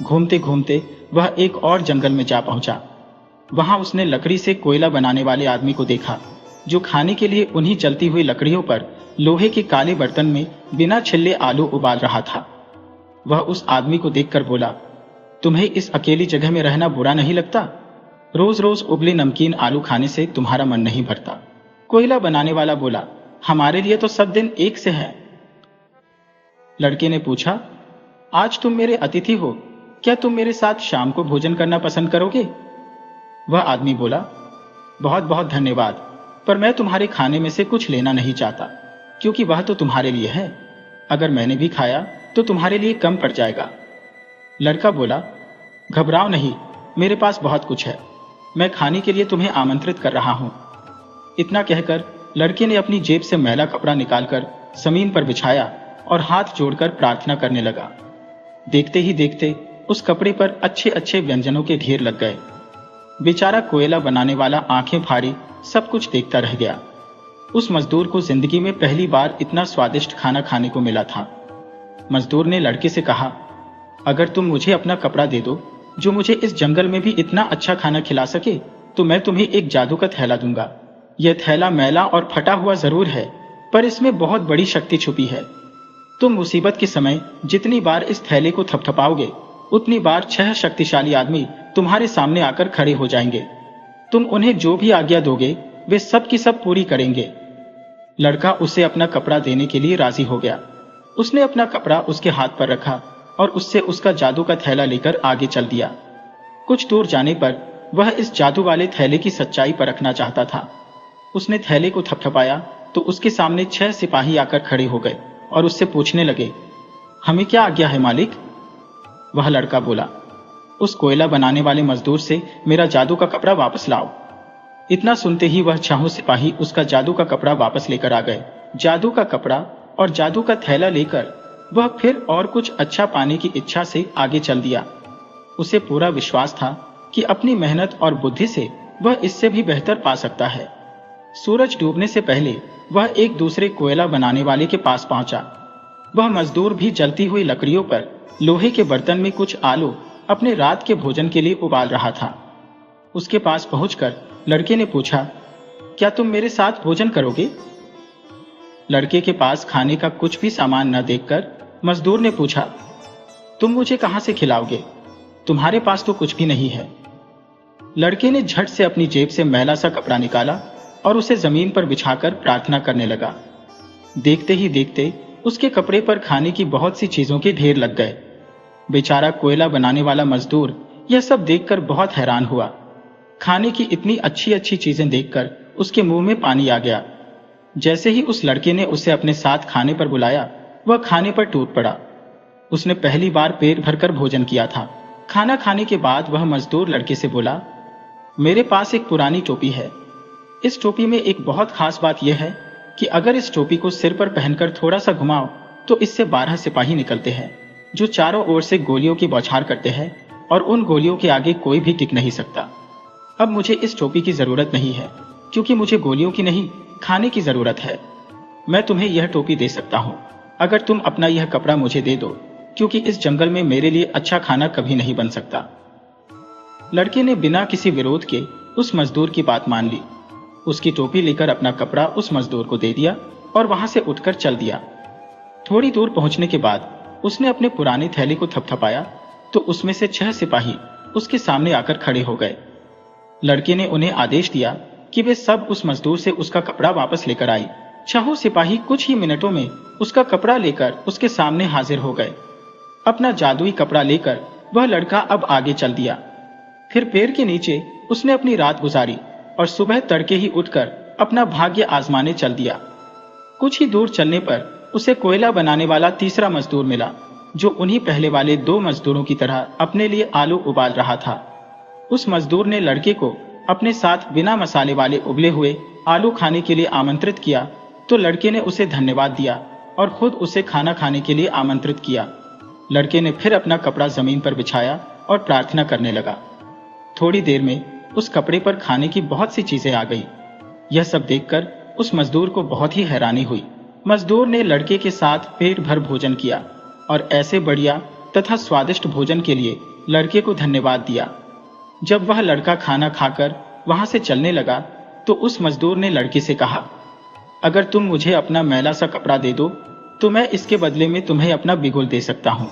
घूमते घूमते वह एक और जंगल में जा पहुंचा। वहां उसने लकड़ी से कोयला बनाने वाले आदमी को देखा, जो खाने के लिए उन्हीं जलती हुई लकड़ियों पर लोहे के काले बर्तन में बिना छिले आलू उबाल रहा था। वह उस आदमी को देखकर बोला, तुम्हें इस अकेली जगह में रहना बुरा नहीं लगता? रोज रोज उबले नमकीन आलू खाने से तुम्हारा मन नहीं भरता? कोयला बनाने वाला बोला, हमारे लिए तो सब दिन एक से है। लड़के ने पूछा, आज तुम मेरे अतिथि हो, क्या तुम मेरे साथ शाम को भोजन करना पसंद करोगे? वह आदमी बोला, बहुत बहुत धन्यवाद, पर मैं तुम्हारे खाने में से कुछ लेना नहीं चाहता, क्योंकि वह तो तुम्हारे लिए है। अगर मैंने भी खाया तो तुम्हारे लिए कम पड़ जाएगा। लड़का बोला, घबराओ नहीं, मेरे पास बहुत कुछ है, मैं खाने के लिए तुम्हें आमंत्रित कर रहा हूं। इतना कहकर लड़के ने अपनी जेब से मैला कपड़ा निकालकर जमीन पर बिछाया और हाथ जोड़कर प्रार्थना करने लगा। देखते ही देखते उस कपड़े पर अच्छे अच्छे व्यंजनों के ढेर लग गए। बेचारा कोयला बनाने वाला आंखें फाड़ी सब कुछ देखता रह गया। उस मजदूर को जिंदगी में पहली बार इतना स्वादिष्ट खाना खाने को मिला था। मजदूर ने लड़के से कहा, अगर तुम मुझे अपना कपड़ा दे दो जो मुझे इस जंगल में भी इतना अच्छा खाना खिला सके, तो मैं तुम्हें एक जादू का थैला दूंगा। यह थैला मैला और फटा हुआ जरूर है, पर इसमें बहुत बड़ी शक्ति छुपी है। तुम मुसीबत के समय जितनी बार इस थैले को थपथपाओगे, उतनी बार 6 शक्तिशाली आदमी तुम्हारे सामने आकर खड़े हो जाएंगे। तुम उन्हें जो भी आज्ञा दोगे वे सब की सब पूरी करेंगे। लड़का उसे अपना कपड़ा देने के लिए राजी हो गया। उसने अपना कपड़ा उसके हाथ पर रखा और उससे उसका जादू का थैला लेकर आगे चल दिया। कुछ दूर जाने पर वह इस जादू वाले थैले की सच्चाई परखना चाहता था। उसने थैले को थपथपाया तो उसके सामने 6 सिपाही आकर खड़े हो गए और उससे पूछने लगे, हमें क्या आज्ञा है मालिक? वह लड़का बोला, उस कोयला बनाने वाले मजदूर से मेरा जादू का कपड़ा वापस लाओ। इतना सुनते ही वह 6 सिपाही उसका जादू का कपड़ा वापस लेकर आ गए। जादू का कपड़ा और जादू का थैला लेकर वह फिर और कुछ अच्छा पाने की इच्छा से आगे चल दिया। उसे पूरा विश्वास था कि अपनी मेहनत और बुद्धि से वह इससे भी बेहतर पा सकता है। सूरज डूबने से पहले वह एक दूसरे कोयला बनाने वाले के पास पहुंचा। वह मजदूर भी जलती हुई लकड़ियों पर लोहे के बर्तन में कुछ आलू अपने रात के भोजन के लिए उबाल रहा था। उसके पास पहुंचकर लड़के ने पूछा, क्या तुम मेरे साथ भोजन करोगे? लड़के के पास खाने का कुछ भी सामान न देखकर मजदूर ने पूछा, तुम मुझे कहां से खिलाओगे? तुम्हारे पास तो कुछ भी नहीं है। लड़के ने झट से अपनी जेब से मैला सा कपड़ा निकाला और उसे जमीन पर बिछाकर प्रार्थना करने लगा। देखते ही देखते उसके कपड़े पर खाने की बहुत सी चीजों के ढेर लग गए। बेचारा कोयला बनाने वाला मजदूर यह सब देखकर बहुत हैरान हुआ। खाने की इतनी अच्छी अच्छी चीजें देखकर उसके मुंह में पानी आ गया। जैसे ही उस लड़के ने उसे अपने साथ खाने पर बुलाया, वह खाने पर टूट पड़ा। उसने पहली बार पेट भरकर भोजन किया था। खाना खाने के बाद वह मजदूर लड़के से बोला, मेरे पास एक पुरानी टोपी है। इस टोपी में एक बहुत खास बात यह है कि अगर इस टोपी को सिर पर पहनकर थोड़ा सा घुमाओ तो इससे 12 सिपाही निकलते हैं, जो चारों ओर से गोलियों की बौछार करते हैं और उन गोलियों के आगे कोई भी टिक नहीं सकता। अब मुझे इस टोपी की जरूरत नहीं है, क्योंकि मुझे गोलियों की नहीं, खाने की जरूरत है। मैं तुम्हें यह टोपी दे सकता हूं, अगर तुम अपना यह कपड़ा मुझे दे दो, क्योंकि इस जंगल में मेरे लिए अच्छा खाना कभी नहीं बन सकता। लड़के ने बिना किसी विरोध के उस मजदूर की बात मान ली। उसकी टोपी लेकर अपना कपड़ा उस मजदूर को दे दिया और वहां से उठकर चल दिया। थोड़ी दूर पहुंचने के बाद उसने अपने पुराने थैले को थपथपाया तो उसमें से 6 सिपाही उसके सामने आकर खड़े हो गए। लड़के ने उन्हें आदेश दिया कि वे सब उस मजदूर से उसका कपड़ा वापस लेकर आए। 6 सिपाही कुछ ही मिनटों में उसका कपड़ा लेकर उसके सामने हाजिर हो गए। अपना जादुई कपड़ा लेकर वह लड़का अब आगे चल दिया। फिर पेड़ के नीचे उसने अपनी रात गुजारी और सुबह तड़के ही उठकर अपना भाग्य आजमाने चल दिया। कुछ ही दूर चलने पर उसे कोयला बनाने वाला तीसरा मजदूर मिला, जो उन्हीं पहले वाले 2 मजदूरों की तरह अपने लिए आलू उबाल रहा था। उस मजदूर ने लड़के को अपने साथ बिना मसाले वाले उबले हुए आलू खाने के लिए आमंत्रित किया तो लड़के ने उसे धन्यवाद दिया और खुद उसे खाना खाने के लिए आमंत्रित किया। लड़के ने फिर अपना कपड़ा जमीन पर बिछाया और प्रार्थना करने लगा। थोड़ी देर में उस कपड़े पर खाने की बहुत सी चीजें आ गई। यह सब देखकर उस मजदूर को बहुत ही हैरानी हुई। मजदूर ने लड़के के साथ पेट भर भोजन किया और ऐसे बढ़िया तथा स्वादिष्ट भोजन के लिए लड़के को धन्यवाद दिया। जब वह लड़का खाना खाकर वहां से चलने लगा तो उस मजदूर ने लड़के से कहा, अगर तुम मुझे अपना मैला सा कपड़ा दे दो तो मैं इसके बदले में तुम्हें अपना बिगुल दे सकता हूं।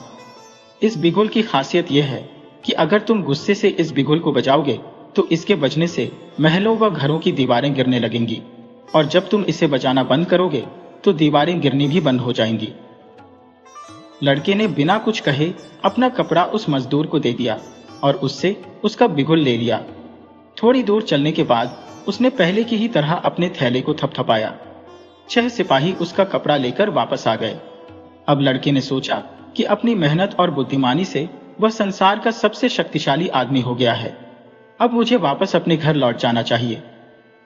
इस बिगुल की खासियत यह है कि अगर तुम गुस्से से इस बिगुल को बजाओगे तो इसके बजने से महलों व घरों की दीवारें गिरने लगेंगी और जब तुम इसे बजाना बंद करोगे तो दीवारें गिरनी भी बंद हो जाएंगी। लड़के ने बिना कुछ कहे अपना कपड़ा उस मजदूर को दे दिया और उससे उसका बिगुल ले लिया। थोड़ी दूर चलने के बाद उसने पहले की ही तरह अपने थैले को थपथपाया। 6 सिपाही उसका कपड़ा लेकर वापस आ गए। अब लड़के ने सोचा कि अपनी मेहनत और बुद्धिमानी से वह संसार का सबसे शक्तिशाली आदमी हो गया है। अब मुझे वापस अपने घर लौट जाना चाहिए।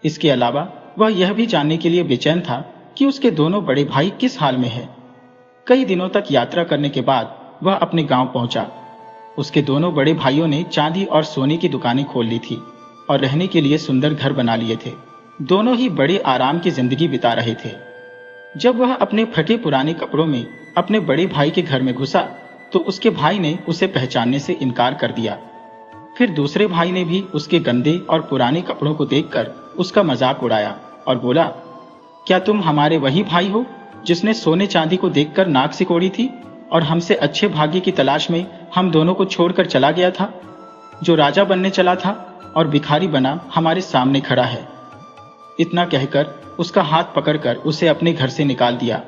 इसके अलावा वह यह भी जानने के लिए बेचैन था कि उसके दोनों बड़े भाई किस हाल में हैं। कई दिनों तक यात्रा करने के बाद वह अपने गांव पहुंचा। उसके दोनों बड़े भाइयों ने चांदी और सोने की दुकानें खोल ली थी और रहने के लिए सुंदर घर बना लिए थे। दोनों ही बड़े आराम की जिंदगी बिता रहे थे। जब वह अपने फटे पुराने कपड़ों में अपने बड़े भाई के घर में घुसा तो उसके भाई ने उसे पहचानने से इनकार कर दिया। फिर दूसरे भाई ने भी उसके गंदे और पुराने कपड़ों को देखकर उसका मजाक उड़ाया और बोला, क्या तुम हमारे वही भाई हो जिसने सोने चांदी को देखकर नाक सिकोड़ी थी और हमसे अच्छे भाग्य की तलाश में हम दोनों को छोड़कर चला गया था? जो राजा बनने चला था और भिखारी बना हमारे सामने खड़ा है। इतना कहकर उसका हाथ पकड़कर उसे अपने घर से निकाल दिया।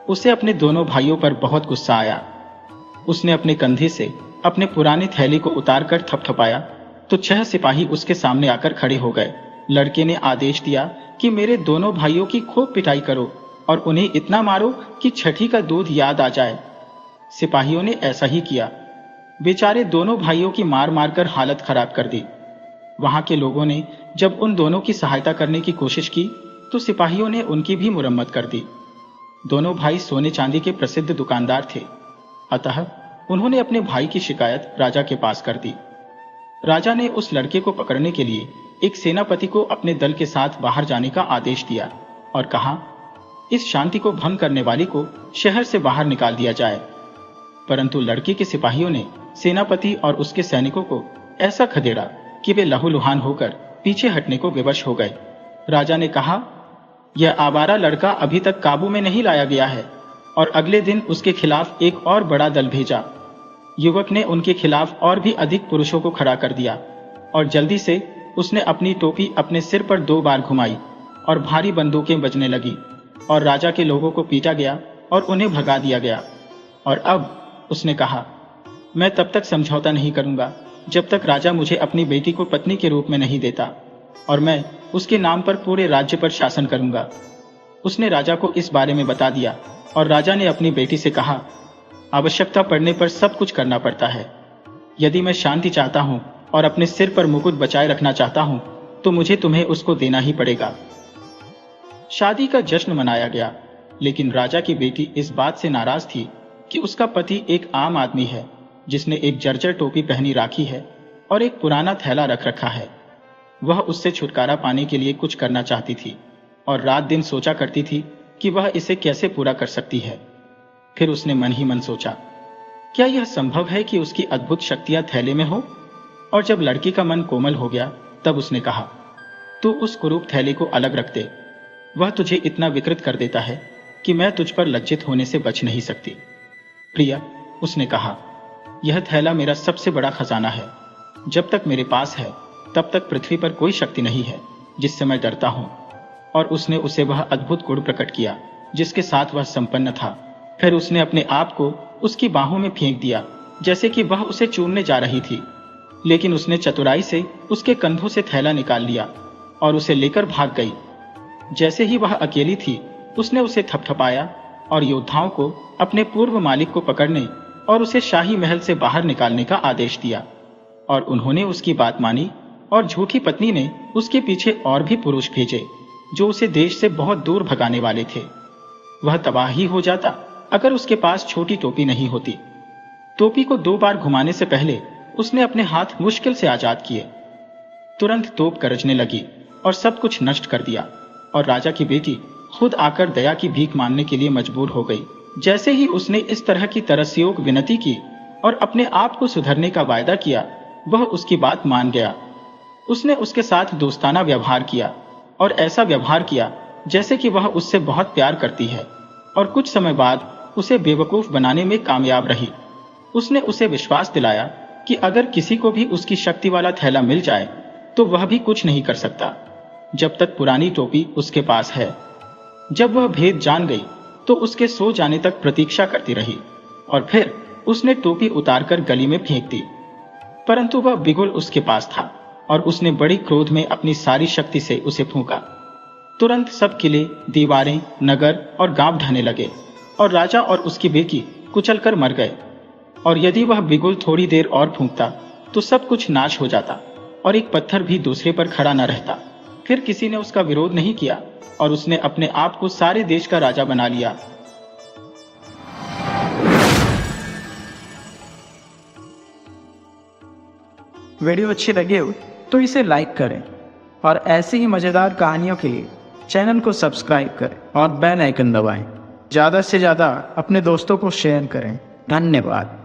उसे अपने दोनों भाइयों पर बहुत गुस्सा आया। उसने अपने कंधे से अपने पुराने थैले को उतारकर थपथपाया तो 6 सिपाही उसके सामने आकर खड़े हो गए। लड़के ने आदेश दिया कि मेरे दोनों भाइयों की खूब पिटाई करो और उन्हें इतना मारो कि छठी का दूध याद आ जाए। सिपाहियों ने ऐसा ही किया। बेचारे दोनों भाइयों की मार मारकर हालत खराब कर दी। वहां के लोगों ने जब उन दोनों की सहायता करने की कोशिश की तो सिपाहियों ने उनकी भी मुरम्मत कर दी। दोनों भाई सोने चांदी के प्रसिद्ध दुकानदार थे, अतः उन्होंने अपने भाई की शिकायत राजा के पास कर दी। राजा ने उस लड़के को पकड़ने के लिए एक सेनापति को अपने दल के साथ बाहर जाने का आदेश दिया और कहा, इस शांति को भंग करने वाली को शहर से बाहर निकाल दिया जाए। परंतु लड़के के सिपाहियों ने सेनापति और उसके सैनिकों को ऐसा खदेड़ा कि वे लहूलुहान होकर पीछे हटने को विवश हो गए। राजा ने कहा, यह आवारा लड़का अभी तक काबू में नहीं लाया गया है और अगले दिन उसके खिलाफ एक और बड़ा दल भेजा। युवक ने उनके खिलाफ और भी अधिक पुरुषों को खड़ा कर दिया और जल्दी से उसने अपनी टोपी अपने सिर पर 2 बार घुमाई और भारी बंदूकें बजने लगी और राजा के लोगों को पीटा गया और उन्हें भगा दिया गया। और अब उसने कहा, मैं तब तक समझौता नहीं करूंगा जब तक राजा मुझे अपनी बेटी को पत्नी के रूप में नहीं देता और मैं उसके नाम पर पूरे राज्य पर शासन करूंगा। उसने राजा को इस बारे में बता दिया और राजा ने अपनी बेटी से कहा, आवश्यकता पड़ने पर सब कुछ करना पड़ता है। यदि मैं शांति चाहता हूं और अपने सिर पर मुकुट बचाए रखना चाहता हूं तो मुझे तुम्हें उसको देना ही पड़ेगा। शादी का जश्न मनाया गया, लेकिन राजा की बेटी इस बात से नाराज थी कि उसका पति एक आम आदमी है जिसने एक जर्जर टोपी पहनी राखी है और एक पुराना थैला रख रखा है। वह उससे छुटकारा पाने के लिए कुछ करना चाहती थी और रात दिन सोचा करती थी कि वह इसे कैसे पूरा कर सकती है। फिर उसने मन ही मन सोचा, क्या यह संभव है कि उसकी अद्भुत शक्तियां थैले में हो? और जब लड़की का मन कोमल हो गया तब उसने कहा, तू उस कुरूप थैले को अलग रख दे। वह तुझे इतना विकृत कर देता है कि मैं तुझ पर लज्जित होने से बच नहीं सकती। प्रिया, उसने कहा, यह थैला मेरा सबसे बड़ा खजाना है। जब तक मेरे पास है तब तक पृथ्वी पर कोई शक्ति नहीं है जिससे मैं डरता हूं। और उसने उसे वह अद्भुत गुण प्रकट किया जिसके साथ वह संपन्न था। फिर उसने अपने आप को उसकी बाहों में फेंक दिया जैसे कि वह उसे चूमने जा रही थी, लेकिन उसने चतुराई से उसके कंधों से थैला निकाल लिया और उसे लेकर भाग गई। जैसे ही वह अकेली थी उसने उसे थपथपाया और योद्धाओं को अपने पूर्व मालिक को पकड़ने और उसे शाही महल से बाहर निकालने का आदेश दिया और उन्होंने उसकी बात मानी और झूठी पत्नी ने उसके पीछे और भी पुरुष भेजे जो उसे देश से बहुत दूर भगाने वाले थे। वह तबाह ही हो जाता अगर उसके पास छोटी टोपी नहीं होती। टोपी को 2 बार घुमाने से पहले उसने अपने हाथ मुश्किल से आजाद किए। तुरंत तोप गरजने लगी और सब कुछ नष्ट कर दिया और राजा की बेटी खुद आकर दया की भीख मांगने के लिए मजबूर हो गई। जैसे ही उसने इस तरह की तरसयोग विनती की और अपने आप को सुधरने का वायदा किया, वह उसकी बात मान गया। उसने उसके साथ दोस्ताना व्यवहार किया और ऐसा व्यवहार किया जैसे कि वह उससे बहुत प्यार करती है, और कुछ समय बाद उसे बेवकूफ बनाने में कामयाब रही। उसने उसे विश्वास दिलाया कि अगर किसी को भी उसकी शक्ति वाला थैला मिल जाए तो वह भी कुछ नहीं कर सकता जब तक पुरानी टोपी उसके पास है। जब वह भेद जान गई तो उसके सो जाने तक प्रतीक्षा करती रही और फिर उसने टोपी उतारकर गली में फेंक दी। परंतु वह बिगुल उसके पास था और उसने बड़ी क्रोध में अपनी सारी शक्ति से उसे फूंका। तुरंत सब किले, दीवारें, नगर और गांव ढहने लगे और राजा और उसकी बेटी कुचलकर मर गए। और यदि वह बिगुल थोड़ी देर और फूंकता तो सब कुछ नाश हो जाता और एक पत्थर भी दूसरे पर खड़ा न रहता। फिर किसी ने उसका विरोध नहीं किया और उसने अपने आप को सारे देश का राजा बना लिया। वीडियो अच्छी लगे हो तो इसे लाइक करें और ऐसी ही मज़ेदार कहानियों के लिए चैनल को सब्सक्राइब करें और बेल आइकन दबाएं। ज़्यादा से ज़्यादा अपने दोस्तों को शेयर करें। धन्यवाद।